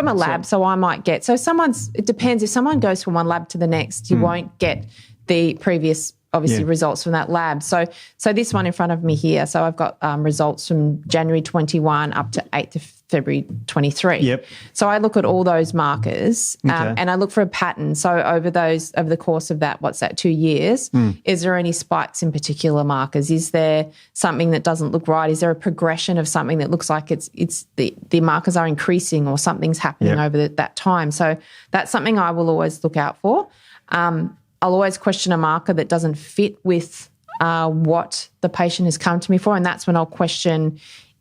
[SPEAKER 2] a lab. So I might get, it depends. If someone goes from one lab to the next, you won't get the previous, obviously, results from that lab. So this one in front of me here, so I've got results from January 21 up to 8th of February 23.
[SPEAKER 1] Yep.
[SPEAKER 2] So I look at all those markers and I look for a pattern. So over the course of that, 2 years, is there any spikes in particular markers? Is there something that doesn't look right? Is there a progression of something that looks like it's the markers are increasing or something's happening over that time? So that's something I will always look out for. I'll always question a marker that doesn't fit with what the patient has come to me for, and that's when I'll question,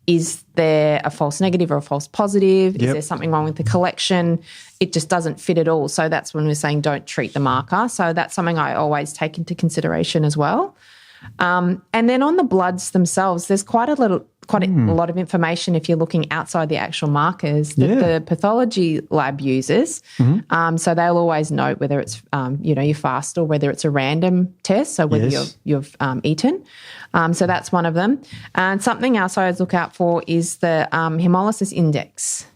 [SPEAKER 2] is there a false negative or a false positive? Is there something wrong with the collection? It just doesn't fit at all. So that's when we're saying don't treat the marker. So that's something I always take into consideration as well. And then on the bloods themselves, there's quite a lot of information if you're looking outside the actual markers that the pathology lab uses. So they'll always note whether it's, you fast or whether it's a random test, so whether you've eaten. So that's one of them. And something else I always look out for is the hemolysis index.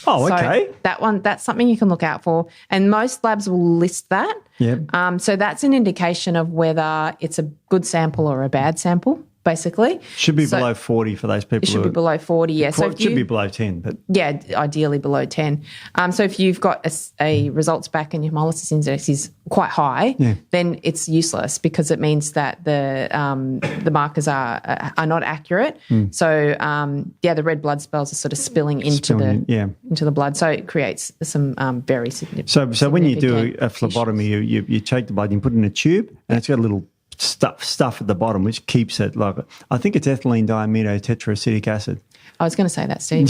[SPEAKER 1] Oh, okay.
[SPEAKER 2] So that's something you can look out for. And most labs will list that.
[SPEAKER 1] Yeah.
[SPEAKER 2] So that's an indication of whether it's a good sample or a bad sample, basically.
[SPEAKER 1] Should be below 40 for those people.
[SPEAKER 2] It should be below 40, yeah.
[SPEAKER 1] So it should be below 10. But
[SPEAKER 2] yeah, ideally below 10. So if you've got a results back and your hemolysis index is quite high, then it's useless because it means that the markers are not accurate. So the red blood spells are sort of spilling into the blood. So it creates some very significant.
[SPEAKER 1] So when you do a phlebotomy, you take the blood, you put it in a tube, and it's got a little stuff at the bottom which keeps it like, I think it's ethylene diamino tetraacetic acid.
[SPEAKER 2] I was going to say that, Steve.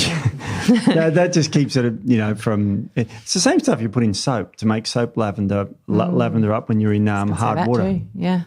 [SPEAKER 1] That just keeps it, from. It's the same stuff you put in soap to make soap lavender up when you're in hard water.
[SPEAKER 2] Too. Yeah.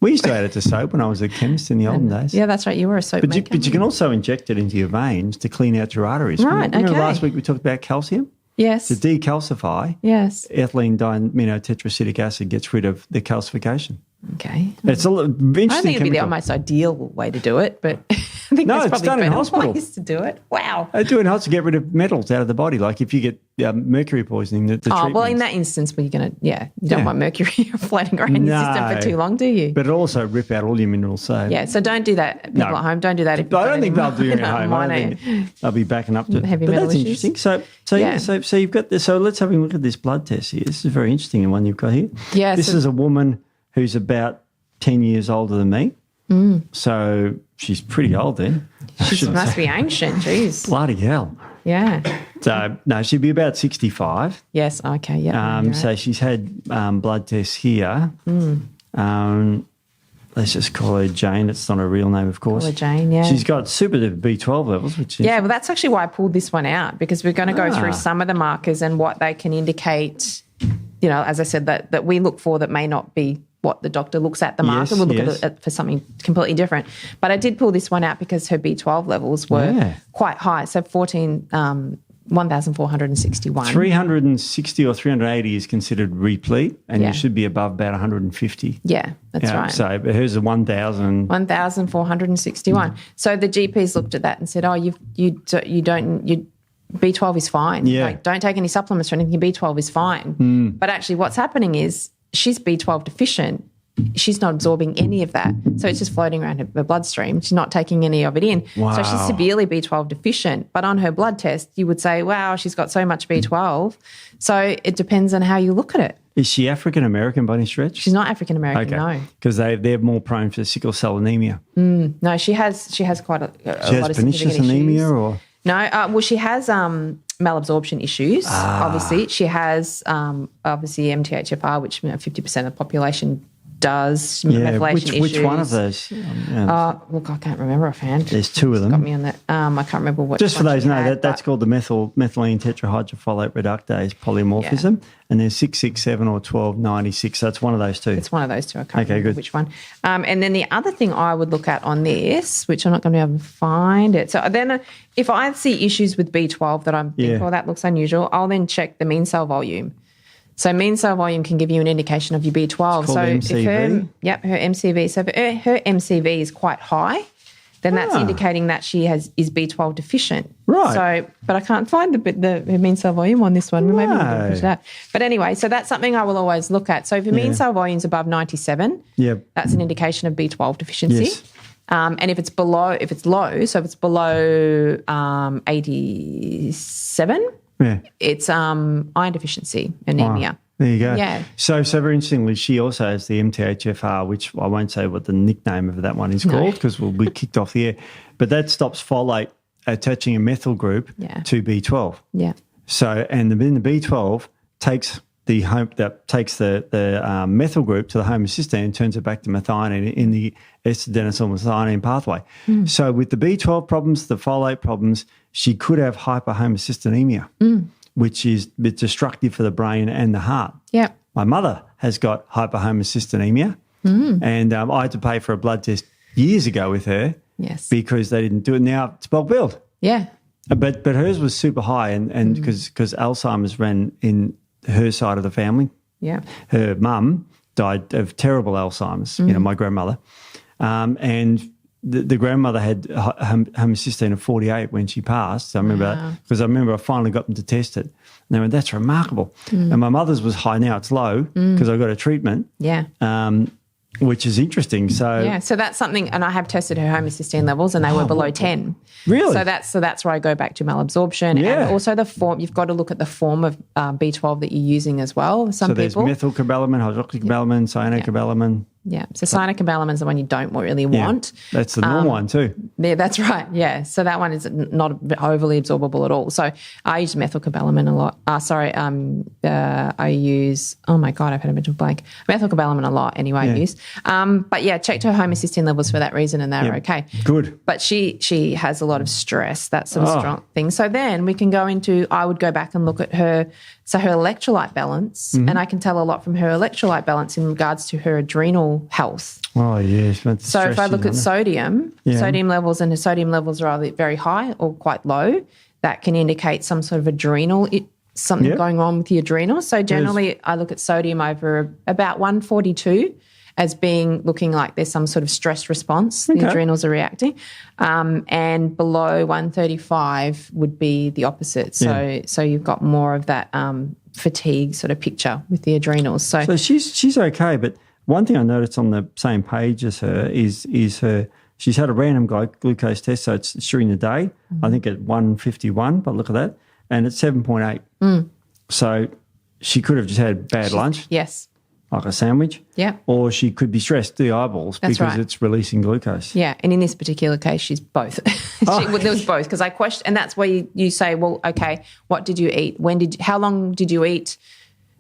[SPEAKER 1] We used to add it to soap when I was a chemist in the olden days.
[SPEAKER 2] Yeah, that's right. You were a soap maker.
[SPEAKER 1] But you can also inject it into your veins to clean out your arteries.
[SPEAKER 2] Right.
[SPEAKER 1] Remember last week we talked about calcium?
[SPEAKER 2] Yes.
[SPEAKER 1] To decalcify, ethylene diamino tetraacetic acid gets rid of the calcification.
[SPEAKER 2] Okay.
[SPEAKER 1] It's a interesting.
[SPEAKER 2] I think it'd be the almost ideal way to do it, but I think there's probably
[SPEAKER 1] done in
[SPEAKER 2] better
[SPEAKER 1] hospital.
[SPEAKER 2] ways to do it. Wow.
[SPEAKER 1] They do it in hospital to get rid of metals out of the body. Like if you get mercury poisoning, the
[SPEAKER 2] well, in that instance, you're going to, you don't want mercury floating around in your system for too long, do you?
[SPEAKER 1] But it also rip out all your minerals. So
[SPEAKER 2] so don't do that. People at home, don't do that. If
[SPEAKER 1] I don't think they'll do it at home. I don't think they'll be backing up to
[SPEAKER 2] heavy
[SPEAKER 1] but
[SPEAKER 2] metal
[SPEAKER 1] that's
[SPEAKER 2] issues.
[SPEAKER 1] interesting. So you've got this. So let's have a look at this blood test here. This is very interesting, the one you've got here.
[SPEAKER 2] Yeah.
[SPEAKER 1] This is a woman who's about 10 years older than me. So she's pretty old then.
[SPEAKER 2] She must be ancient. Jeez.
[SPEAKER 1] Bloody hell.
[SPEAKER 2] Yeah.
[SPEAKER 1] So, no, she'd be about 65.
[SPEAKER 2] Yes. Okay. Yeah.
[SPEAKER 1] So she's had blood tests here. Let's just call her Jane. It's not her real name, of course.
[SPEAKER 2] Call her Jane, yeah.
[SPEAKER 1] She's got super B12 levels, which is...
[SPEAKER 2] Yeah, well, that's actually why I pulled this one out, because we're going to go through some of the markers and what they can indicate, as I said, that we look for that may not be what the doctor looks at the marker. We'll look at it for something completely different. But I did pull this one out because her B12 levels were quite high. So 1,461.
[SPEAKER 1] 360 or 380 is considered replete, and you should be above about 150.
[SPEAKER 2] Yeah, that's right.
[SPEAKER 1] So but hers is 1,000.
[SPEAKER 2] 1,461. So the GPs looked at that and said, B12 is fine.
[SPEAKER 1] Yeah.
[SPEAKER 2] Like, don't take any supplements or anything. Your B12 is fine. But actually what's happening is she's B12 deficient. She's not absorbing any of that. So it's just floating around her bloodstream. She's not taking any of it in.
[SPEAKER 1] Wow.
[SPEAKER 2] So she's severely B12 deficient. But on her blood test, you would say, wow, she's got so much B12. So it depends on how you look at it.
[SPEAKER 1] Is she African-American by any stretch?
[SPEAKER 2] She's not African-American, no.
[SPEAKER 1] Because they're more prone for sickle cell anemia.
[SPEAKER 2] No, she has quite a lot of
[SPEAKER 1] pernicious anemia or...
[SPEAKER 2] No, well, she has malabsorption issues, obviously. She has, obviously, MTHFR, which 50% of the population does.
[SPEAKER 1] Yeah,
[SPEAKER 2] methylation
[SPEAKER 1] which
[SPEAKER 2] issues.
[SPEAKER 1] one of those?
[SPEAKER 2] Look, I can't remember offhand.
[SPEAKER 1] There's two of them.
[SPEAKER 2] Got me on that. I can't remember what.
[SPEAKER 1] Just for those that's called the methylene tetrahydrofolate reductase polymorphism, and there's 667 or 1296. So it's one of those two.
[SPEAKER 2] It's one of those two. I can't remember which one. And then the other thing I would look at on this, which I'm not going to be able to find it. So then if I see issues with B12 that I'm thinking, oh, that looks unusual, I'll then check the mean cell volume. So mean cell volume can give you an indication of your B12. So
[SPEAKER 1] MCV?
[SPEAKER 2] her MCV. So if her MCV is quite high, then that's indicating that she is B12 deficient.
[SPEAKER 1] Right.
[SPEAKER 2] So, but I can't find the mean cell volume on this one. Maybe we can push it out. But anyway, so that's something I will always look at. So if your mean cell volume is above 97, that's an indication of B12 deficiency.
[SPEAKER 1] Yes.
[SPEAKER 2] And if it's low, so if it's below 87, it's iron deficiency anemia.
[SPEAKER 1] Wow. There you go.
[SPEAKER 2] Yeah.
[SPEAKER 1] So very interestingly, she also has the MTHFR, which I won't say what the nickname of that one is called because we'll be kicked off the air. But that stops folate attaching a methyl group to B12.
[SPEAKER 2] Yeah.
[SPEAKER 1] So and the B12 takes the methyl group to the homocysteine and turns it back to methionine in the S-adenosylmethionine pathway. So with the B12 problems, the folate problems, she could have hyperhomocystinemia, which is destructive for the brain and the heart.
[SPEAKER 2] Yeah.
[SPEAKER 1] My mother has got hyperhomocystinemia, and I had to pay for a blood test years ago with her because they didn't do it. Now it's well billed.
[SPEAKER 2] Yeah.
[SPEAKER 1] But hers was super high, and because Alzheimer's ran in her side of the family.
[SPEAKER 2] Yeah.
[SPEAKER 1] Her mum died of terrible Alzheimer's, my grandmother. And the grandmother had homocysteine of 48 when she passed. So I remember that because I finally got them to test it. And they went, that's remarkable. And my mother's was high. Now it's low because I got a treatment.
[SPEAKER 2] Yeah.
[SPEAKER 1] Which is interesting. So
[SPEAKER 2] so that's something, and I have tested her homocysteine levels, and they were below 10.
[SPEAKER 1] Really?
[SPEAKER 2] So that's where I go back to malabsorption, and also the form. You've got to look at the form of B12 that you're using as well. So
[SPEAKER 1] there's methylcobalamin, hydroxycobalamin, cyanocobalamin.
[SPEAKER 2] Yeah, so cyanocobalamin is the one you don't really want.
[SPEAKER 1] That's the normal one too.
[SPEAKER 2] Yeah, that's right. Yeah, so that one is not overly absorbable at all. So I use methylcobalamin a lot. I use, oh my God, I've had a mental blank. Methylcobalamin a lot anyway, I use. But yeah, checked her homocysteine levels for that reason and they were okay.
[SPEAKER 1] Good.
[SPEAKER 2] But she has a lot of stress, that sort of strong thing. So then we can go into, I would go back and look at her electrolyte balance, and I can tell a lot from her electrolyte balance in regards to her adrenal health.
[SPEAKER 1] Oh, yes.
[SPEAKER 2] So if I look at sodium levels, and her sodium levels are either very high or quite low, that can indicate some sort of adrenal, something going on with the adrenals. So generally I look at sodium over about 142 as looking like there's some sort of stress response. The adrenals are reacting. And below 135 would be the opposite. So you've got more of that fatigue sort of picture with the adrenals. So
[SPEAKER 1] she's okay, but one thing I noticed on the same page as her is she's had a random glucose test, so it's during the day, I think at 151, but look at that, and it's 7.8. So she could have just had bad lunch.
[SPEAKER 2] Yes.
[SPEAKER 1] Like a sandwich.
[SPEAKER 2] Yeah.
[SPEAKER 1] Or she could be stressed to the eyeballs because it's releasing glucose.
[SPEAKER 2] Yeah. And in this particular case, she's both. There was both, because I questioned, and that's where you say, well, okay, what did you eat? How long did you eat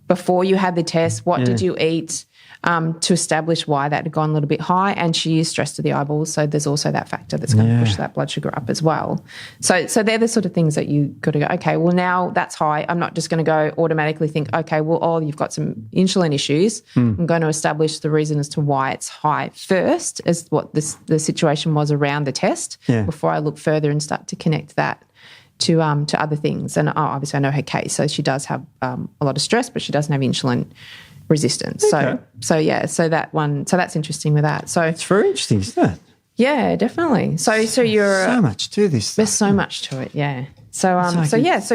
[SPEAKER 2] before you had the test? What did you eat to establish why that had gone a little bit high? And she is stressed to the eyeballs, so there's also that factor that's going to push that blood sugar up as well. So they're the sort of things that you got to go, okay, well, now that's high. I'm not just going to go automatically think, okay, well, you've got some insulin issues. I'm going to establish the reason as to why it's high first, as what the situation was around the test, before I look further and start to connect that to other things. And obviously I know her case. So she does have a lot of stress, but she doesn't have insulin resistance.
[SPEAKER 1] Okay.
[SPEAKER 2] So that's interesting with that. So
[SPEAKER 1] it's very interesting, isn't it?
[SPEAKER 2] Yeah, definitely. So you're
[SPEAKER 1] so much to this.
[SPEAKER 2] There's so much to it, yeah. So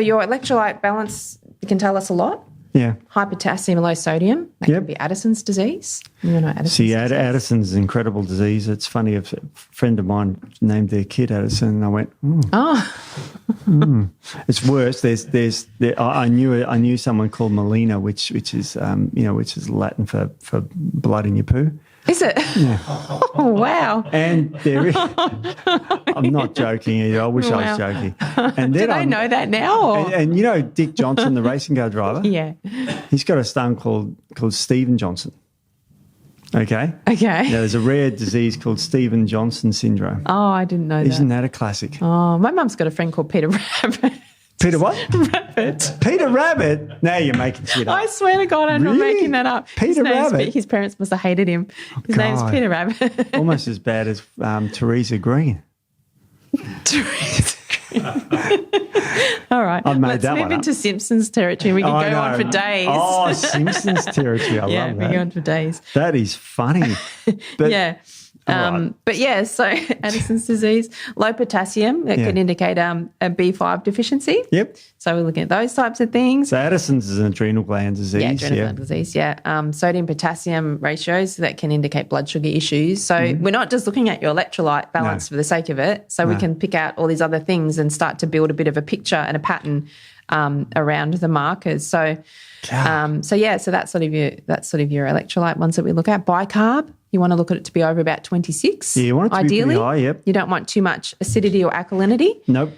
[SPEAKER 2] your electrolyte balance can tell us a lot.
[SPEAKER 1] Yeah.
[SPEAKER 2] High potassium, low sodium. That can be Addison's disease. You know Addison's disease.
[SPEAKER 1] Addison's an incredible disease. It's funny, a friend of mine named their kid Addison, and I went, It's worse. I knew someone called Melina, which is Latin for blood in your poo.
[SPEAKER 2] Is it?
[SPEAKER 1] Yeah.
[SPEAKER 2] Oh, wow.
[SPEAKER 1] And I'm not joking either. I wish I was joking. And then
[SPEAKER 2] do they know that now?
[SPEAKER 1] And you know Dick Johnson, the racing car driver?
[SPEAKER 2] Yeah.
[SPEAKER 1] He's got a son called Stephen Johnson. Okay?
[SPEAKER 2] Okay.
[SPEAKER 1] Now, there's a rare disease called Stephen Johnson syndrome.
[SPEAKER 2] Oh, I didn't know that.
[SPEAKER 1] Isn't that a classic?
[SPEAKER 2] Oh, my mum's got a friend called Peter Rabbit.
[SPEAKER 1] Peter what?
[SPEAKER 2] Rabbit.
[SPEAKER 1] Peter Rabbit? Now you're making shit up.
[SPEAKER 2] I swear to God, I'm not making that up.
[SPEAKER 1] Peter Rabbit?
[SPEAKER 2] His parents must have hated him. His name's Peter Rabbit.
[SPEAKER 1] Almost as bad as Teresa Green.
[SPEAKER 2] Teresa Green. All right.
[SPEAKER 1] Let's
[SPEAKER 2] move into Simpsons territory. We can go on for days.
[SPEAKER 1] Oh, Simpsons territory. I love that.
[SPEAKER 2] Yeah, we can go on for days.
[SPEAKER 1] That is funny. But,
[SPEAKER 2] yeah. So Addison's disease, low potassium, that can indicate a B5 deficiency.
[SPEAKER 1] Yep.
[SPEAKER 2] So we're looking at those types of things.
[SPEAKER 1] So Addison's is an adrenal gland disease.
[SPEAKER 2] Yeah, adrenal gland disease, sodium potassium ratios that can indicate blood sugar issues. So we're not just looking at your electrolyte balance for the sake of it. So we can pick out all these other things and start to build a bit of a picture and a pattern around the markers. So that's sort of your electrolyte ones that we look at. Bicarb, you want to look at it to be over about 26.
[SPEAKER 1] Yeah, you want it to
[SPEAKER 2] ideally.
[SPEAKER 1] be pretty high, yep.
[SPEAKER 2] You don't want too much acidity or alkalinity.
[SPEAKER 1] Nope.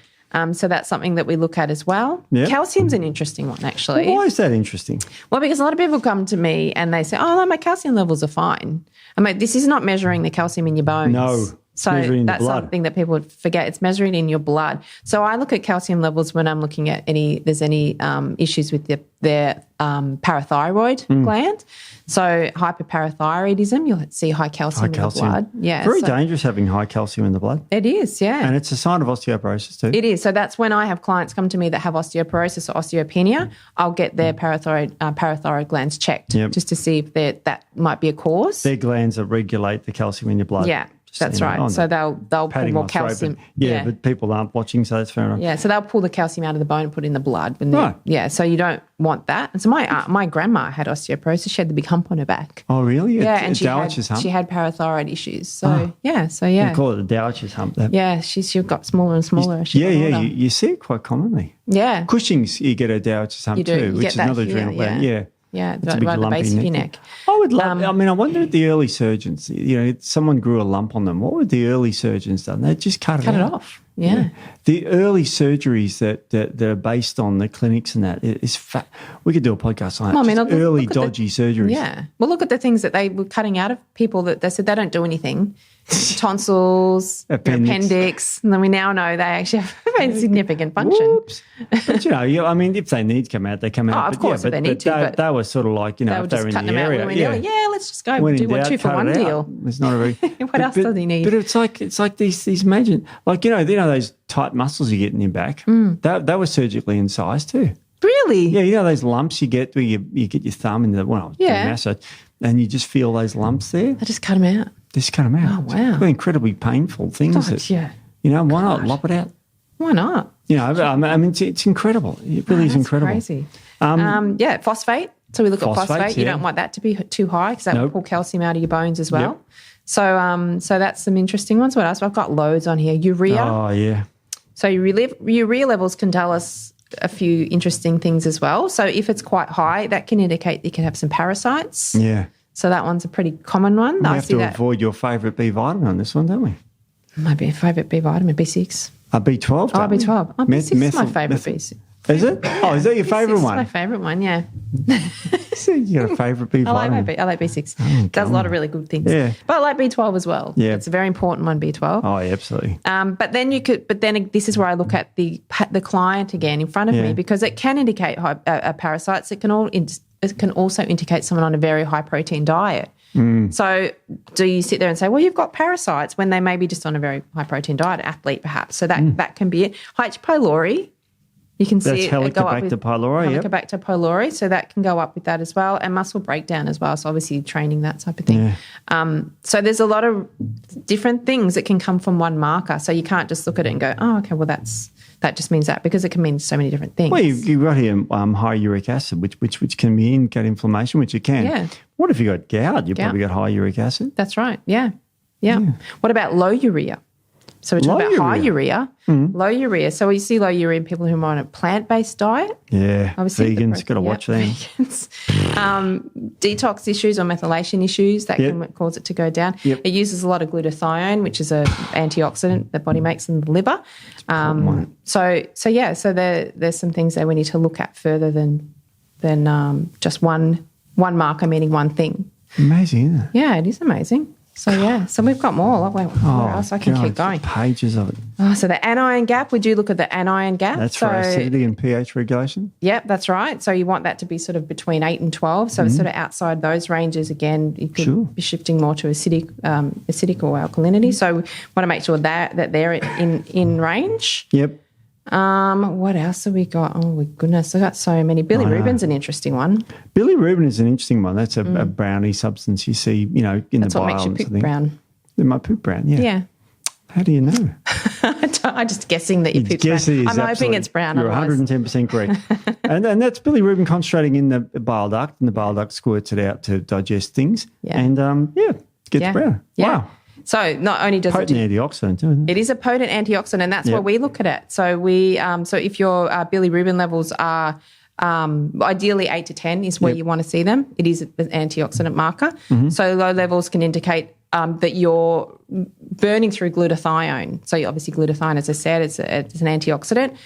[SPEAKER 2] So that's something that we look at as well.
[SPEAKER 1] Yep.
[SPEAKER 2] Calcium's an interesting one, actually.
[SPEAKER 1] Why is that interesting?
[SPEAKER 2] Well, because a lot of people come to me and they say, no, my calcium levels are fine. I mean, this is not measuring the calcium in your bones.
[SPEAKER 1] No.
[SPEAKER 2] So that's something that people forget. It's measuring in your blood. So I look at calcium levels when I'm looking at there's any issues with their parathyroid gland. So hyperparathyroidism, you'll see high calcium in the blood. Yeah,
[SPEAKER 1] very dangerous having high calcium in the blood.
[SPEAKER 2] It is, yeah.
[SPEAKER 1] And it's a sign of osteoporosis too.
[SPEAKER 2] It is. So that's when I have clients come to me that have osteoporosis or osteopenia, I'll get their parathyroid glands checked just to see if that might be a cause.
[SPEAKER 1] They're glands that regulate the calcium in your blood.
[SPEAKER 2] Yeah. That's right. So they'll pull more calcium.
[SPEAKER 1] But people aren't watching, so that's fair enough.
[SPEAKER 2] Yeah, so they'll pull the calcium out of the bone and put it in the blood.
[SPEAKER 1] Right.
[SPEAKER 2] Yeah, so you don't want that. And so my grandma had osteoporosis. She had the big hump on her back.
[SPEAKER 1] Oh, really?
[SPEAKER 2] Yeah, and she had parathyroid issues. So, yeah.
[SPEAKER 1] You call it a Dowitcher's hump.
[SPEAKER 2] Yeah, she got smaller and smaller.
[SPEAKER 1] You see it quite commonly.
[SPEAKER 2] Yeah.
[SPEAKER 1] Cushing's, you get a Dowitcher's hump too, which is another adrenal gland. Yeah.
[SPEAKER 2] Yeah, right at the base of your neck.
[SPEAKER 1] I would love, I wonder if the early surgeons, if someone grew a lump on them, what would the early surgeons done? They'd just cut it off.
[SPEAKER 2] Yeah.
[SPEAKER 1] The early surgeries that are based on the clinics and that is fat. We could do a podcast on that. Early dodgy surgeries.
[SPEAKER 2] Yeah. Well, look at the things that they were cutting out of people that they said they don't do anything. Tonsils, appendix, and then we now know they actually have a significant function.
[SPEAKER 1] Whoops. But, if they need to come out, they come out.
[SPEAKER 2] Oh, of course, if they need to.
[SPEAKER 1] They were sort of like, if they're in the area.
[SPEAKER 2] Let's just go do one 2-for-1 deal.
[SPEAKER 1] It's not a very...
[SPEAKER 2] What else does he need?
[SPEAKER 1] But it's like these imagine, those tight muscles you get in your back, they were surgically incised too.
[SPEAKER 2] Really?
[SPEAKER 1] Yeah, those lumps you get where you get your thumb in the, massage, and you just feel those lumps there.
[SPEAKER 2] I just cut them out.
[SPEAKER 1] Just cut them out.
[SPEAKER 2] Oh, wow.
[SPEAKER 1] It's incredibly painful things. Why not lop it out?
[SPEAKER 2] Why not?
[SPEAKER 1] It's incredible. It really is incredible.
[SPEAKER 2] Crazy. Phosphate. So we look at phosphate. You don't want that to be too high because that will pull calcium out of your bones as well. Yep. So that's some interesting ones. What else? I've got loads on here. Urea.
[SPEAKER 1] Oh, yeah.
[SPEAKER 2] So urea levels can tell us a few interesting things as well. So if it's quite high, that can indicate you can have some parasites.
[SPEAKER 1] Yeah.
[SPEAKER 2] So that one's a pretty common one.
[SPEAKER 1] We have to avoid your favourite B vitamin on this one, don't we?
[SPEAKER 2] My favourite B vitamin, B6.
[SPEAKER 1] B12?
[SPEAKER 2] B12. Oh, B6 is my favourite B6.
[SPEAKER 1] Is it? Oh, is that your favourite one?
[SPEAKER 2] It's my favourite one, yeah.
[SPEAKER 1] So you got a favourite B vitamin?
[SPEAKER 2] I like B6. It does a lot of really good things.
[SPEAKER 1] Yeah.
[SPEAKER 2] But I like B12 as well.
[SPEAKER 1] Yeah.
[SPEAKER 2] It's a very important one, B12.
[SPEAKER 1] Oh, yeah, absolutely.
[SPEAKER 2] But then this is where I look at the client again in front of me because it can indicate parasites. It can also indicate someone on a very high protein diet. So do you sit there and say, well, you've got parasites when they may be just on a very high protein diet, athlete perhaps. So that can be it. H. pylori, you can see it go up with Helicobacter pylori. So that can go up with that as well, and muscle breakdown as well. So obviously training, that type of thing. Yeah. So there's a lot of different things that can come from one marker. So you can't just look at it and go, oh, okay, well that just means that, because it can mean so many different things.
[SPEAKER 1] Well, you've got here high uric acid, which can mean gut inflammation, which it can.
[SPEAKER 2] Yeah.
[SPEAKER 1] What if you got gout? You've probably got high uric acid.
[SPEAKER 2] That's right. Yeah. What about low urea? So we're talking about high urea, low urea. So we see low urea in people who are on a plant-based diet.
[SPEAKER 1] Yeah, obviously vegans, got to watch them.
[SPEAKER 2] Vegans. Detox issues or methylation issues, that can cause it to go down.
[SPEAKER 1] Yep.
[SPEAKER 2] It uses a lot of glutathione, which is an antioxidant the body makes in the liver. So there's some things that we need to look at further than just one marker meaning one thing.
[SPEAKER 1] Amazing, isn't it?
[SPEAKER 2] Yeah, it is amazing. So we've got more. Where else? I can keep going.
[SPEAKER 1] Pages of it.
[SPEAKER 2] Oh, so the anion gap, we do look at the anion gap.
[SPEAKER 1] That's for acidity and pH regulation?
[SPEAKER 2] Yep, that's right. So you want that to be sort of between 8 and 12. So it's sort of outside those ranges. Again, you could be shifting more to acidic or alkalinity. So we want to make sure that they're in range.
[SPEAKER 1] Yep.
[SPEAKER 2] What else have we got? Oh, my goodness, I've got so many. Bilirubin's an interesting one.
[SPEAKER 1] Bilirubin is an interesting one. That's a browny substance you see, in the bile.
[SPEAKER 2] That's what makes your poop brown.
[SPEAKER 1] It might poop brown, yeah.
[SPEAKER 2] Yeah.
[SPEAKER 1] How do you know?
[SPEAKER 2] I'm just guessing that your poop's brown. I'm hoping it's brown.
[SPEAKER 1] You're 110% correct. and that's bilirubin concentrating in the bile duct, and the bile duct squirts it out to digest things. Yeah. And, gets brown.
[SPEAKER 2] Yeah.
[SPEAKER 1] Wow.
[SPEAKER 2] So not only does
[SPEAKER 1] potent antioxidant too, isn't it?
[SPEAKER 2] It is a potent antioxidant, and that's what we look at it. So so if your bilirubin levels are ideally 8 to 10 is where you want to see them. It is an antioxidant marker. So low levels can indicate that you're burning through glutathione. So obviously glutathione, as I said, it's an antioxidant.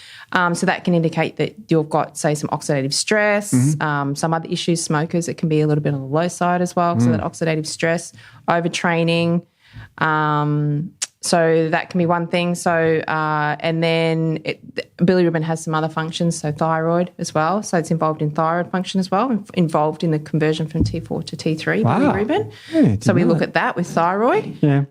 [SPEAKER 2] So that can indicate that you've got, say, some oxidative stress, some other issues. Smokers, it can be a little bit on the low side as well. So that oxidative stress, overtraining. So that can be one thing. So, and then bilirubin has some other functions, so thyroid as well. So it's involved in thyroid function as well, involved in the conversion from T4 to T3 bilirubin. Yeah, so we look at that with thyroid.
[SPEAKER 1] Yeah.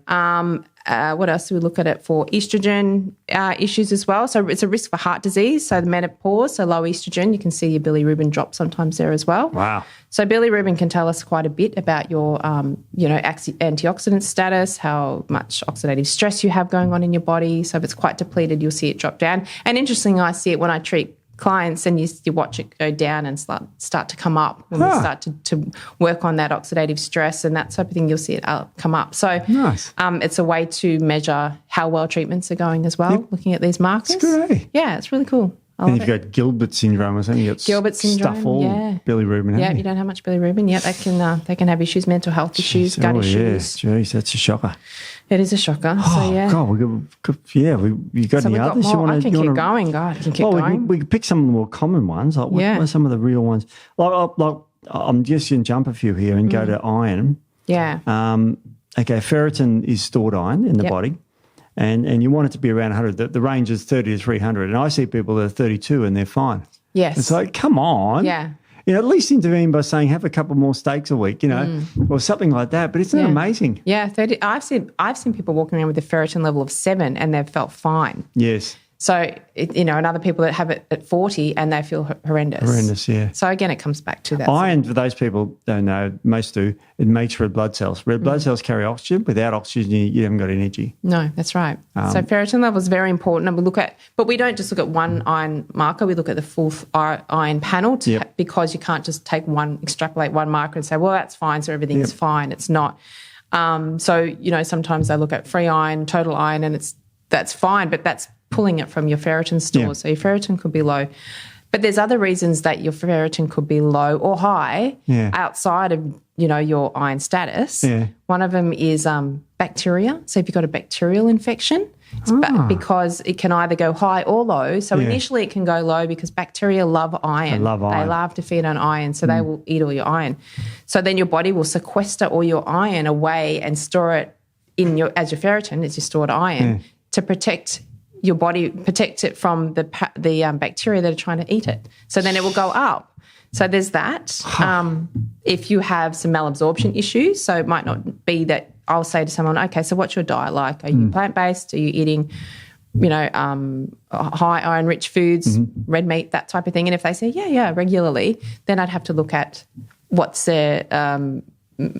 [SPEAKER 2] What else do we look at it for? Estrogen issues as well. So it's a risk for heart disease. So the menopause, so low estrogen, you can see your bilirubin drop sometimes there as well.
[SPEAKER 1] Wow.
[SPEAKER 2] So bilirubin can tell us quite a bit about your, antioxidant status, how much oxidative stress you have going on in your body. So if it's quite depleted, you'll see it drop down. And interestingly, I see it when I treat clients, and you watch it go down and start to come up when we start to work on that oxidative stress and that type of thing. You'll see it come up. So
[SPEAKER 1] nice.
[SPEAKER 2] It's a way to measure how well treatments are going as well, looking at these markers.
[SPEAKER 1] It's great.
[SPEAKER 2] Yeah, it's really cool.
[SPEAKER 1] And if you've got Gilbert syndrome or something, you've got
[SPEAKER 2] Gilbert syndrome,
[SPEAKER 1] stuff all bilirubin.
[SPEAKER 2] Yeah, you don't have much bilirubin. Yeah, they can have issues, mental health issues, gut issues.
[SPEAKER 1] Yeah, jeez, that's a shocker.
[SPEAKER 2] It is a shocker. So yeah.
[SPEAKER 1] God, you got any others?
[SPEAKER 2] I can keep going, God. I can keep going.
[SPEAKER 1] We could pick some of the more common ones. Like what are some of the real ones? Like I'm just going to jump a few here and go to iron.
[SPEAKER 2] Yeah.
[SPEAKER 1] Okay, ferritin is stored iron in the body. And you want it to be around 100. The range is 30 to 300. And I see people that are 32 and they're fine.
[SPEAKER 2] Yes.
[SPEAKER 1] It's like, come on.
[SPEAKER 2] Yeah.
[SPEAKER 1] At least intervene by saying have a couple more steaks a week, or something like that. But it's not amazing.
[SPEAKER 2] Yeah, 30. I've seen people walking around with a ferritin level of 7 and they've felt fine.
[SPEAKER 1] Yes.
[SPEAKER 2] So, and other people that have it at 40 and they feel horrendous.
[SPEAKER 1] Horrendous, yeah.
[SPEAKER 2] So, again, it comes back to that.
[SPEAKER 1] Iron, for those people don't know, most do, it makes red blood cells. Red blood cells carry oxygen. Without oxygen, you haven't got energy.
[SPEAKER 2] No, that's right. So, ferritin level is very important. And but we don't just look at one iron marker. We look at the full iron panel because you can't just extrapolate one marker and say, well, that's fine, so everything is fine. It's not. Sometimes they look at free iron, total iron, and that's fine, but that's pulling it from your ferritin stores. Yeah. So your ferritin could be low. But there's other reasons that your ferritin could be low or high outside of, your iron status. Yeah. One of them is bacteria. So if you've got a bacterial infection, it's because it can either go high or low. So initially it can go low because bacteria love iron. They love to feed on iron, so they will eat all your iron. So then your body will sequester all your iron away and store it as your ferritin, as your stored iron, to protect your body, protect it from the bacteria that are trying to eat it. So then it will go up. So there's that. If you have some malabsorption issues, so it might not be that I'll say to someone, okay, so what's your diet like? Are you plant-based? Are you eating, high iron-rich foods, red meat, that type of thing? And if they say, yeah, regularly, then I'd have to look at what's their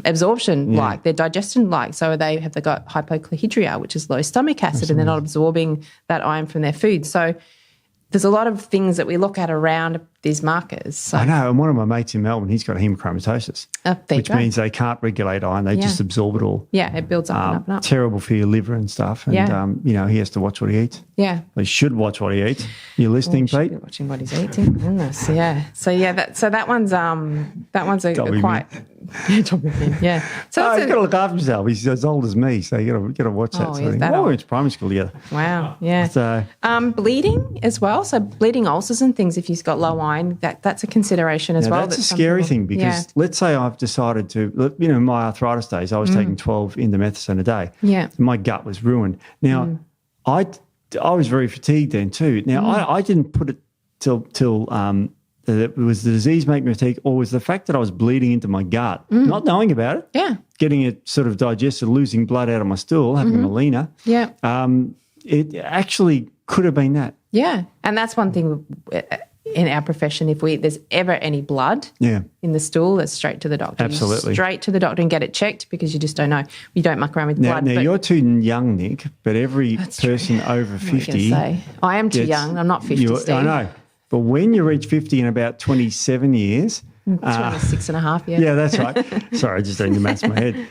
[SPEAKER 2] absorption like, their digestion like. So they got hypochlorhydria, which is low stomach acid, and they're not absorbing that iron from their food. So there's a lot of things that we look at around these markers. So.
[SPEAKER 1] I know, and one of my mates in Melbourne, he's got hemochromatosis, which means they can't regulate iron. They just absorb it all.
[SPEAKER 2] Yeah, it builds up and up and up.
[SPEAKER 1] Terrible for your liver and stuff. And, he has to watch what he eats.
[SPEAKER 2] Yeah.
[SPEAKER 1] He should watch what he eats. You listening, Pete?
[SPEAKER 2] Be watching what he's eating. Goodness, yeah. So, that one's a quite... Yeah. So
[SPEAKER 1] he's got to look after himself. He's as old as me, so you got to watch that sort of thing. We went to primary school together.
[SPEAKER 2] Wow, yeah. So, bleeding as well. So bleeding ulcers and things, if he's got low iron, that's a consideration as well.
[SPEAKER 1] That's a scary thing because let's say I've decided to, my arthritis days, I was taking 12 indomethacin a day. Yeah. My gut was ruined. Now, I was very fatigued then too. Now, I didn't put it till it was the disease making me fatigue, or was the fact that I was bleeding into my gut, not knowing about it, getting it sort of digested, losing blood out of my stool, having melena. Yeah. It actually could have been that.
[SPEAKER 2] Yeah, and that's one thing in our profession. If there's ever any blood in the stool, it's straight to the doctor.
[SPEAKER 1] Absolutely.
[SPEAKER 2] Straight to the doctor and get it checked because you just don't know. You don't muck around with blood.
[SPEAKER 1] Now you're too young, Nic, but every person over 50...
[SPEAKER 2] I am too young. I'm not 50, Steve.
[SPEAKER 1] I know. But when you reach 50 in about 27 years...
[SPEAKER 2] 26 and a half,
[SPEAKER 1] Yeah, that's right. Sorry, I just doing the maths in my head.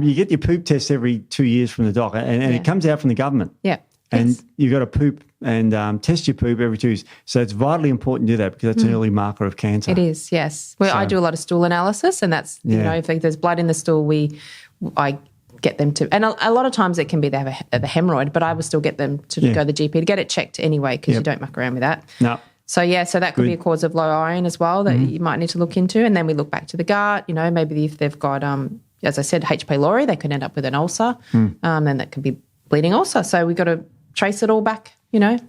[SPEAKER 1] You get your poop test every 2 years from the doc, and it comes out from the government. Yeah. And you've got to poop and test your poop every 2 years. So it's vitally important to do that because that's an early marker of cancer.
[SPEAKER 2] It is, yes. Well, I do a lot of stool analysis, and that's, if there's blood in the stool, I get them to, and a lot of times it can be they have a hemorrhoid, but I will still get them to go to the GP to get it checked anyway because you don't muck around with that. No. So, so that could be a cause of low iron as well that you might need to look into. And then we look back to the gut, maybe if they've got, as I said, H. pylori, they could end up with an ulcer, and that could be bleeding ulcer. So we've got to trace it all back,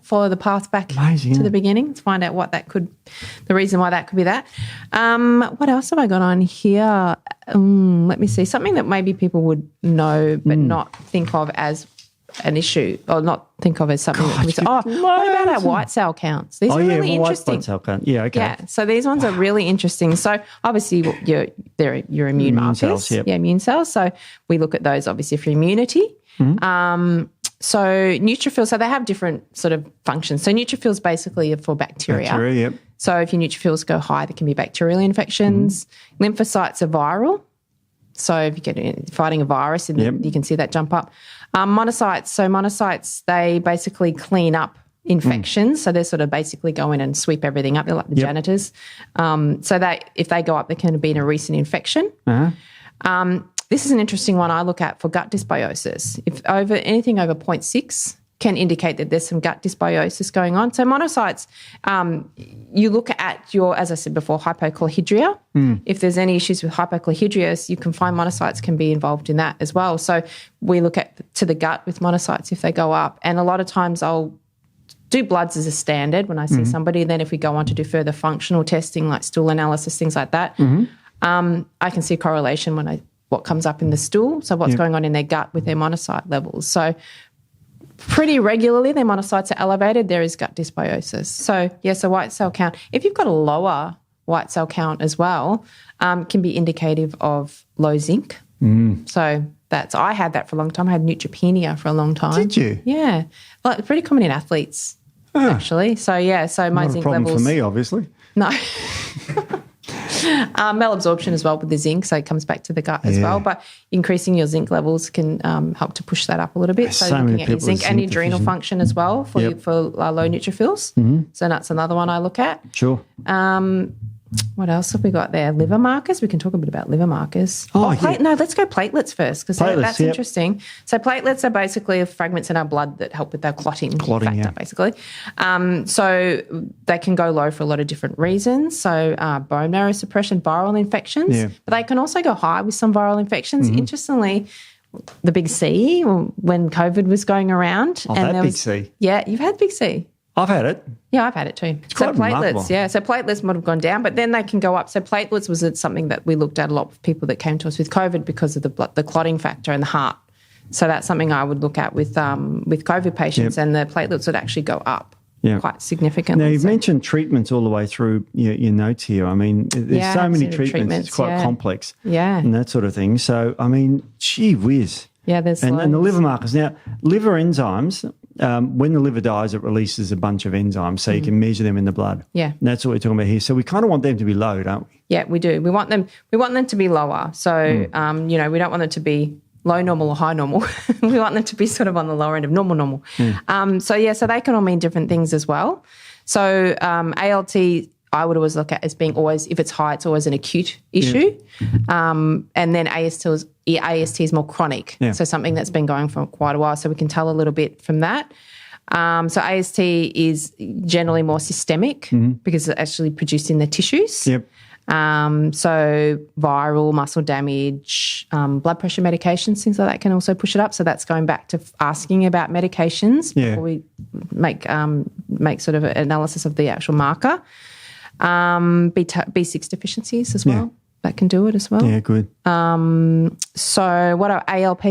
[SPEAKER 2] follow the path back to the beginning to find out the reason why that could be that. What else have I got on here? Let me see. Something that maybe people would know but not think of as an issue or not think of as something that can be. What about our white cell counts? These are really interesting.
[SPEAKER 1] White cell count. Yeah, okay.
[SPEAKER 2] Yeah, so these ones are really interesting. So obviously they're your immune markers.
[SPEAKER 1] Cells, yep.
[SPEAKER 2] Yeah, immune cells. So we look at those obviously for immunity. So neutrophils, so they have different sort of functions. So neutrophils basically are for bacteria.
[SPEAKER 1] Bacteria, yep.
[SPEAKER 2] So if your neutrophils go high, there can be bacterial infections. Lymphocytes are viral. So if you get fighting a virus, and you can see that jump up. Monocytes, they basically clean up infections. So they're sort of basically go in and sweep everything up. They're like the janitors. So if they go up, there can be a recent infection. This is an interesting one I look at for gut dysbiosis. If anything over 0.6 can indicate that there's some gut dysbiosis going on. So monocytes, you look at your, as I said before, hypochlorhydria. If there's any issues with hypochlorhydria, you can find monocytes can be involved in that as well. So we look to the gut with monocytes if they go up. And a lot of times I'll do bloods as a standard when I see somebody. Then if we go on to do further functional testing like stool analysis, things like that, I can see correlation what comes up in the stool, so what's going on in their gut with their monocyte levels. So pretty regularly their monocytes are elevated, there is gut dysbiosis. So, so white cell count. If you've got a lower white cell count as well, can be indicative of low zinc. So I had that for a long time. I had neutropenia for a long time.
[SPEAKER 1] Did you?
[SPEAKER 2] Yeah. Well, it's pretty common in athletes, actually. So, so my zinc levels.
[SPEAKER 1] Not a problem for me, obviously.
[SPEAKER 2] No. Malabsorption as well with the zinc, so it comes back to the gut as well. But increasing your zinc levels can help to push that up a little bit. So looking at your zinc and adrenal function as well for low neutrophils. So that's another one I look at.
[SPEAKER 1] Sure.
[SPEAKER 2] What else have we got there? Liver markers. We can talk a bit about liver markers. No, let's go platelets first because that's interesting. So platelets are basically fragments in our blood that help with our clotting factor, basically. So they can go low for a lot of different reasons. So bone marrow suppression, viral infections, but they can also go high with some viral infections. Interestingly, the big C, when COVID was going around.
[SPEAKER 1] Big C.
[SPEAKER 2] Yeah, you've had big C.
[SPEAKER 1] I've had it.
[SPEAKER 2] Yeah, I've had it too.
[SPEAKER 1] It's quite remarkable.
[SPEAKER 2] So platelets might have gone down, but then they can go up. So platelets was something that we looked at a lot with people that came to us with COVID because of the clotting factor in the heart. So that's something I would look at with COVID patients, and the platelets would actually go up quite significantly.
[SPEAKER 1] Now, you've mentioned treatments all the way through your notes here. I mean, there's so many treatments. It's quite complex and that sort of thing. So, I mean, gee whiz.
[SPEAKER 2] Yeah, there's
[SPEAKER 1] and the liver markers. Now, liver enzymes, when the liver dies, it releases a bunch of enzymes, so you can measure them in the blood. Yeah. And that's what we're talking about here. So we kind of want them to be low, don't we?
[SPEAKER 2] Yeah, we do. We want them to be lower. So, we don't want them to be low normal or high normal. We want them to be sort of on the lower end of normal. So they can all mean different things as well. So ALT, I would always look at as being always, if it's high, it's always an acute issue. And then AST is more chronic. So something that's been going for quite a while. So we can tell a little bit from that. So AST is generally more systemic because it's actually produced in the tissues. So viral, muscle damage, blood pressure medications, things like that can also push it up. So that's going back to asking about medications before we make sort of an analysis of the actual marker. B6 deficiencies as well. That can do it as well.
[SPEAKER 1] Yeah, good.
[SPEAKER 2] So what are ALP?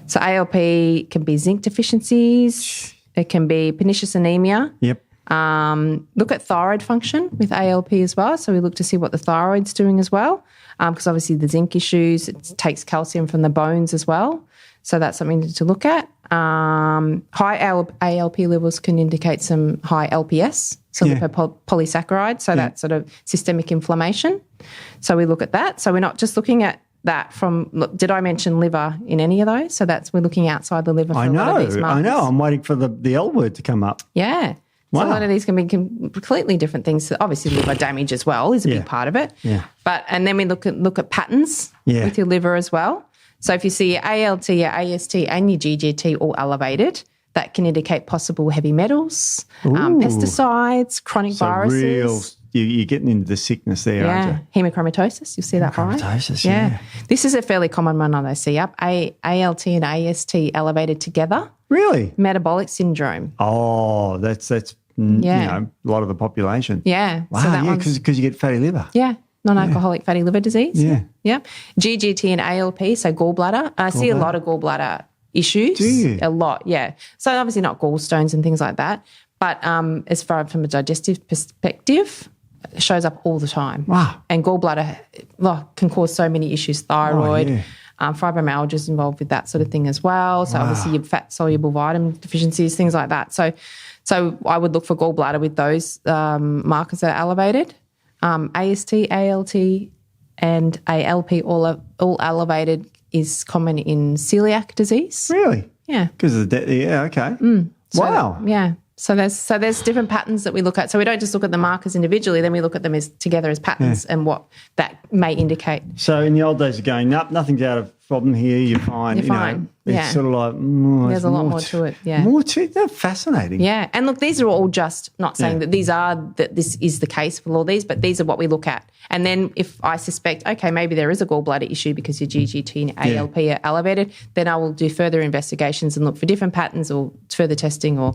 [SPEAKER 2] So ALP can be zinc deficiencies. It can be pernicious anemia. Look at thyroid function with ALP as well. So we look to see what the thyroid's doing as well, because obviously the zinc issues, it takes calcium from the bones as well. So that's something to look at. High ALP levels can indicate some high LPS, so lipopolysaccharide, so that's sort of systemic inflammation. So we look at that. So we're not just looking at that did I mention liver in any of those? So we're looking outside the liver for a lot of these markers.
[SPEAKER 1] I know. I'm waiting for the L word to come up.
[SPEAKER 2] Yeah. Wow. So a lot of these can be completely different things. Obviously, liver damage as well is a big part of it. And then we look at patterns with your liver as well. So if you see your ALT, your AST, and your GGT all elevated, that can indicate possible heavy metals, pesticides, chronic viruses.
[SPEAKER 1] You're getting into the sickness there, aren't you?
[SPEAKER 2] Hemochromatosis, you'll see that high.
[SPEAKER 1] Hemochromatosis,
[SPEAKER 2] This is a fairly common one I see up. ALT and AST elevated together.
[SPEAKER 1] Really?
[SPEAKER 2] Metabolic syndrome.
[SPEAKER 1] Oh, that's a lot of the population.
[SPEAKER 2] Yeah.
[SPEAKER 1] Wow, so because you get fatty liver.
[SPEAKER 2] Yeah. Non-alcoholic fatty liver disease. Yeah. GGT and ALP, so gallbladder. I see a lot of gallbladder issues.
[SPEAKER 1] Do you?
[SPEAKER 2] A lot, yeah. So obviously not gallstones and things like that, but as far from a digestive perspective, it shows up all the time.
[SPEAKER 1] Wow.
[SPEAKER 2] And gallbladder can cause so many issues, thyroid,
[SPEAKER 1] yeah.
[SPEAKER 2] Fibromyalgia is involved with that sort of thing as well. So obviously your fat-soluble vitamin deficiencies, things like that. So I would look for gallbladder with those markers that are elevated. AST, ALT, and ALP all elevated is common in celiac disease.
[SPEAKER 1] Really?
[SPEAKER 2] Yeah.
[SPEAKER 1] Because of the okay. Wow.
[SPEAKER 2] Yeah. So there's different patterns that we look at. So we don't just look at the markers individually, then we look at them together as patterns and what that may indicate.
[SPEAKER 1] So in the old days of going, nothing's out of problem here, you're fine.
[SPEAKER 2] You're fine.
[SPEAKER 1] It's sort of like,
[SPEAKER 2] there's a lot more to it. Yeah.
[SPEAKER 1] More to it. They're fascinating.
[SPEAKER 2] Yeah. And look, these are all just not saying that this is the case for all these, but these are what we look at. And then if I suspect, okay, maybe there is a gallbladder issue because your GGT and ALP are elevated, then I will do further investigations and look for different patterns or further testing or,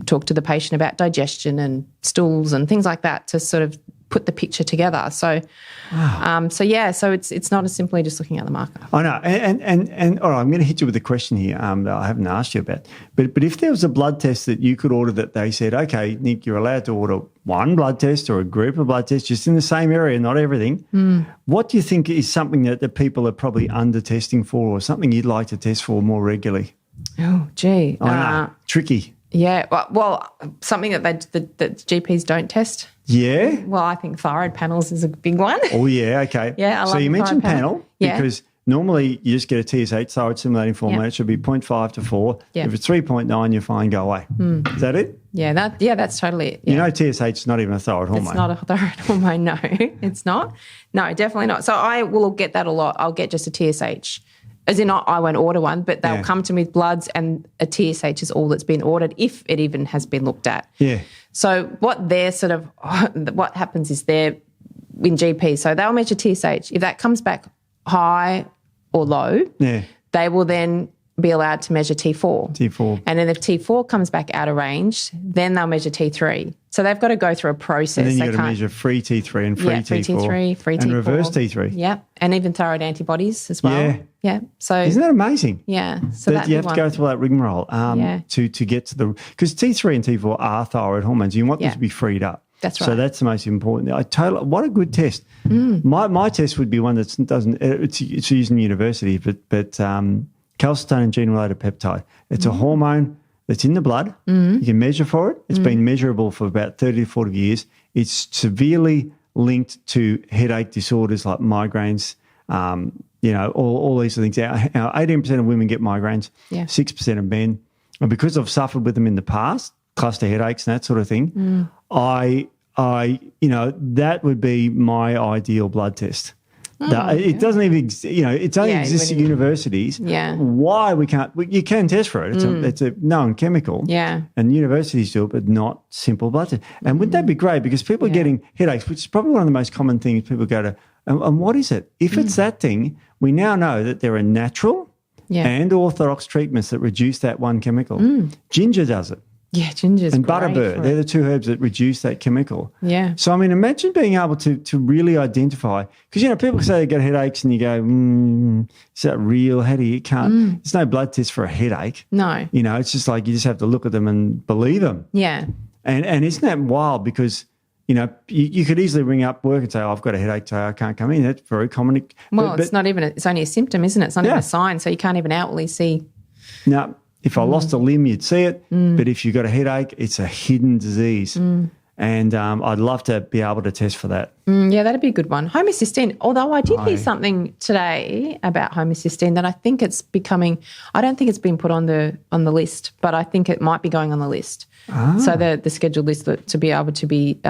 [SPEAKER 2] talk to the patient about digestion and stools and things like that to sort of put the picture together. So, so it's not as simply just looking at the marker.
[SPEAKER 1] I know. And all right, I'm going to hit you with a question here that I haven't asked you about. But if there was a blood test that you could order that they said, okay, Nic, you're allowed to order one blood test or a group of blood tests just in the same area, not everything. What do you think is something that the people are probably under testing for or something you'd like to test for more regularly?
[SPEAKER 2] Oh, gee.
[SPEAKER 1] I know. Tricky.
[SPEAKER 2] Yeah. Well, something that that GPs don't test.
[SPEAKER 1] Yeah.
[SPEAKER 2] Well, I think thyroid panels is a big one.
[SPEAKER 1] Oh, yeah. Okay.
[SPEAKER 2] Yeah.
[SPEAKER 1] So you mentioned panel
[SPEAKER 2] yeah.
[SPEAKER 1] because normally you just get a TSH, thyroid stimulating hormone. It should be 0.5 to 4.
[SPEAKER 2] Yeah.
[SPEAKER 1] If it's 3.9, you're fine, go away. Is that it?
[SPEAKER 2] Yeah. That's totally it. Yeah.
[SPEAKER 1] TSH is not even a thyroid hormone.
[SPEAKER 2] It's not a thyroid hormone. No, it's not. No, definitely not. So I will get that a lot. I'll get just a TSH. As in, I won't order one, but they'll come to me with bloods and a TSH is all that's been ordered, if it even has been looked at.
[SPEAKER 1] Yeah.
[SPEAKER 2] So what happens is they're in GP. So they'll measure TSH. If that comes back high or low, they will then be allowed to measure T4.
[SPEAKER 1] T4.
[SPEAKER 2] And then if T4 comes back out of range, then they'll measure T3. So they've got to go through a process.
[SPEAKER 1] And then you've got to measure free T3 and free T4.
[SPEAKER 2] Free T3, free T4.
[SPEAKER 1] And reverse T3.
[SPEAKER 2] Yeah. And even thyroid antibodies as well.
[SPEAKER 1] Yeah.
[SPEAKER 2] Yeah. So
[SPEAKER 1] isn't that amazing?
[SPEAKER 2] Yeah. So
[SPEAKER 1] that you have to go through that rigmarole to get to the – because T3 and T4 are thyroid hormones. You want them to be freed up.
[SPEAKER 2] That's right.
[SPEAKER 1] So that's the most important. What a good test. My test would be one that doesn't – it's used in university, but calcitonin gene-related peptide. It's a hormone that's in the blood. You can measure for it. It's been measurable for about 30 to 40 years. It's severely linked to headache disorders like migraines, all these things. 18% of women get migraines, 6% of men. And because I've suffered with them in the past, cluster headaches and that sort of thing, that would be my ideal blood test. It doesn't even, it only exists at universities.
[SPEAKER 2] Yeah.
[SPEAKER 1] Why we can't? You can test for it. It's a known chemical.
[SPEAKER 2] Yeah.
[SPEAKER 1] And universities do it, but not simple blood tests. And wouldn't that be great? Because people are getting headaches, which is probably one of the most common things people go to. And what is it? If it's that thing, we now know that there are natural and orthodox treatments that reduce that one chemical. Ginger does it.
[SPEAKER 2] Yeah, ginger's
[SPEAKER 1] and
[SPEAKER 2] great
[SPEAKER 1] butterbur. They're the two herbs that reduce that chemical.
[SPEAKER 2] Yeah.
[SPEAKER 1] So, imagine being able to really identify, because, people say they get headaches and you go, is that real headache? You can't, there's no blood test for a headache.
[SPEAKER 2] No.
[SPEAKER 1] It's just like you just have to look at them and believe them.
[SPEAKER 2] Yeah.
[SPEAKER 1] And isn't that wild? Because, you could easily ring up work and say, I've got a headache today, I can't come in. That's very common.
[SPEAKER 2] Well, it's not even, it's only a symptom, isn't it? It's not even a sign, so you can't even outwardly see.
[SPEAKER 1] No. If I lost a limb, you'd see it. But if you've got a headache, it's a hidden disease. And I'd love to be able to test for that.
[SPEAKER 2] Yeah, that'd be a good one. Homocysteine, although I did hear something today about homocysteine that I think it's becoming, I don't think it's been put on the list, but I think it might be going on the list. So the scheduled list to be able to be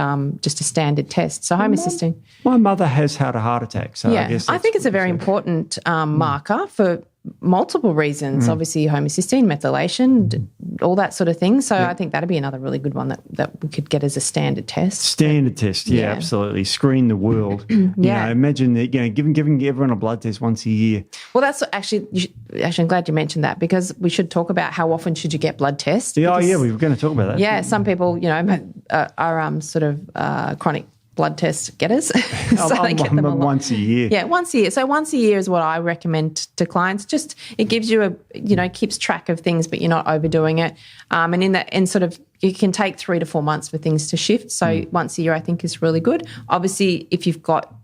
[SPEAKER 2] just a standard test. So homocysteine.
[SPEAKER 1] My mother has had a heart attack. So
[SPEAKER 2] I think it's a very important marker for multiple reasons, obviously homocysteine, methylation, all that sort of thing. So I think that'd be another really good one that we could get as a standard test.
[SPEAKER 1] Standard test, yeah, absolutely. Screen the world. Imagine that, giving everyone a blood test once a year.
[SPEAKER 2] Well, that's actually, I'm glad you mentioned that, because we should talk about how often should you get blood tests.
[SPEAKER 1] We were going to talk about that.
[SPEAKER 2] Yeah, some people, are sort of chronic blood test getters. So they get them a lot.
[SPEAKER 1] Once a year.
[SPEAKER 2] Yeah, once a year. So once a year is what I recommend to clients. Just it gives you keeps track of things, but you're not overdoing it. And in that, and sort of you can take 3 to 4 months for things to shift. So once a year I think is really good. Obviously, if you've got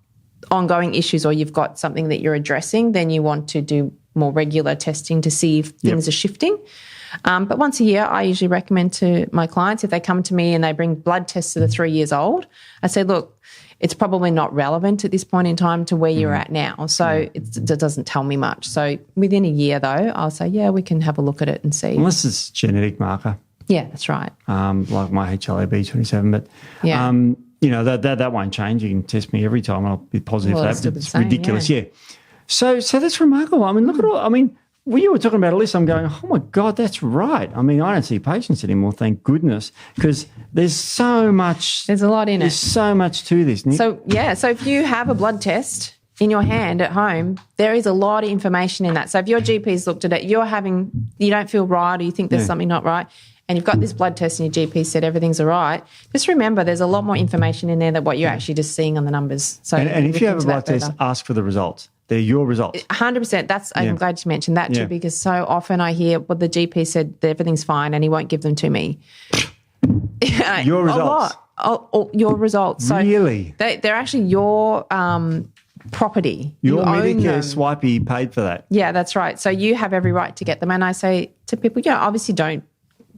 [SPEAKER 2] ongoing issues or you've got something that you're addressing, then you want to do more regular testing to see if things are shifting. But once a year, I usually recommend to my clients, if they come to me and they bring blood tests that are 3 years old, I say, look, it's probably not relevant at this point in time to where you're at now. So it doesn't tell me much. So within a year, though, I'll say, yeah, we can have a look at it and see.
[SPEAKER 1] Unless it's genetic marker.
[SPEAKER 2] Yeah, that's right.
[SPEAKER 1] Like my HLA-B27. But, that won't change. You can test me every time and I'll be positive for that. It's ridiculous, yeah. So that's remarkable. I mean, look at all, I mean, when you were talking about a list, I'm going, oh, my God, that's right. I mean, I don't see patients anymore, thank goodness, because there's so much.
[SPEAKER 2] There's a lot in it.
[SPEAKER 1] There's so much to this, Nic.
[SPEAKER 2] So if you have a blood test in your hand at home, there is a lot of information in that. So if your GP's looked at it, you don't feel right or you think there's something not right, and you've got this blood test and your GP said everything's all right, just remember there's a lot more information in there than what you're actually just seeing on the numbers. So
[SPEAKER 1] and if you have a blood test, ask for the results. They're your results.
[SPEAKER 2] 100%. I'm glad you mentioned that too, because so often I hear, well, the GP said that everything's fine and he won't give them to me.
[SPEAKER 1] Your results.
[SPEAKER 2] Your results. So
[SPEAKER 1] really?
[SPEAKER 2] They're actually your property.
[SPEAKER 1] Your Medicare swipey paid for that.
[SPEAKER 2] Yeah, that's right. So you have every right to get them. And I say to people, obviously don't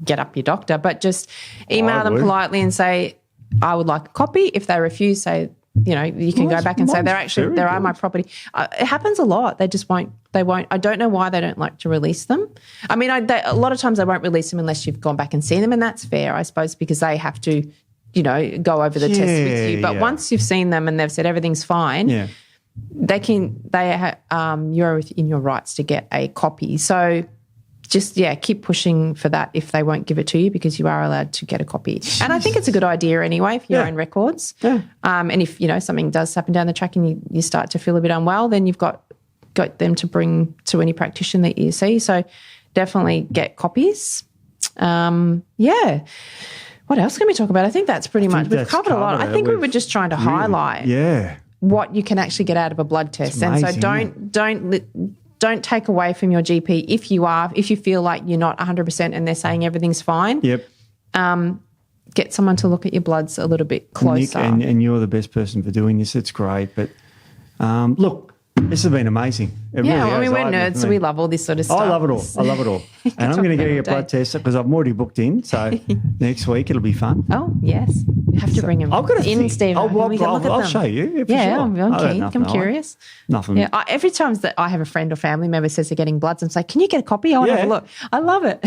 [SPEAKER 2] get up your doctor, but just email them politely and say, I would like a copy. If they refuse, say, you can go back and say they are my property. It happens a lot. They just won't. They won't. I don't know why they don't like to release them. I mean, a lot of times they won't release them unless you've gone back and seen them, and that's fair, I suppose, because they have to, go over the test with you. But once you've seen them and they've said everything's fine, you're within your rights to get a copy. So just, keep pushing for that if they won't give it to you, because you are allowed to get a copy. And I think it's a good idea anyway for your own records. Yeah. And if, something does happen down the track and you start to feel a bit unwell, then you've got them to bring to any practitioner that you see. So definitely get copies. What else can we talk about? I think that's pretty much, we've covered a lot. I think we were just trying to highlight what you can actually get out of a blood test. Amazing, and so don't take away from your GP if you feel like you're not 100% and they're saying everything's fine.
[SPEAKER 1] Yep.
[SPEAKER 2] Get someone to look at your bloods a little bit closer.
[SPEAKER 1] Nic, and you're the best person for doing this. It's great. But look, this has been amazing. It really
[SPEAKER 2] I mean, we're nerds, so we love all this sort of stuff.
[SPEAKER 1] I love it all. And I'm going to get you a blood test because I'm already booked in. So next week it'll be fun.
[SPEAKER 2] Oh, yes. We have to bring him in, Steve.
[SPEAKER 1] I'll show you.
[SPEAKER 2] I'm curious.
[SPEAKER 1] Nothing.
[SPEAKER 2] Yeah, every time that I have a friend or family member says they're getting bloods, I'm like, can you get a copy? I want to have a look. I love it.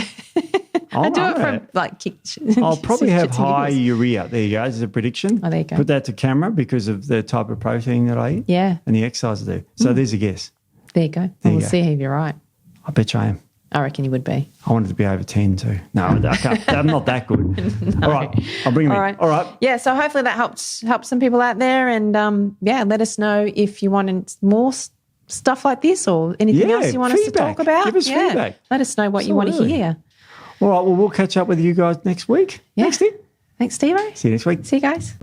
[SPEAKER 2] I do it from
[SPEAKER 1] I'll probably have high urea. There you go. As a prediction.
[SPEAKER 2] Oh, there you go.
[SPEAKER 1] Put that to camera because of the type of protein that I eat.
[SPEAKER 2] Yeah.
[SPEAKER 1] And the exercise I do. So there's a guess.
[SPEAKER 2] There you go. We'll see if you're right.
[SPEAKER 1] I bet you I am.
[SPEAKER 2] I reckon you would be.
[SPEAKER 1] I wanted to be over 10 too. No, I can't. I'm not that good. No. All right. I'll bring him in. All right.
[SPEAKER 2] Yeah, so hopefully that helps some people out there. And, let us know if you want more stuff like this or anything else you want us to talk about.
[SPEAKER 1] Give us feedback.
[SPEAKER 2] Let us know what you want to hear.
[SPEAKER 1] All right. Well, we'll catch up with you guys next week.
[SPEAKER 2] Yeah.
[SPEAKER 1] Thanks, Steve.
[SPEAKER 2] Thanks, Steve.
[SPEAKER 1] See you next week.
[SPEAKER 2] See you guys.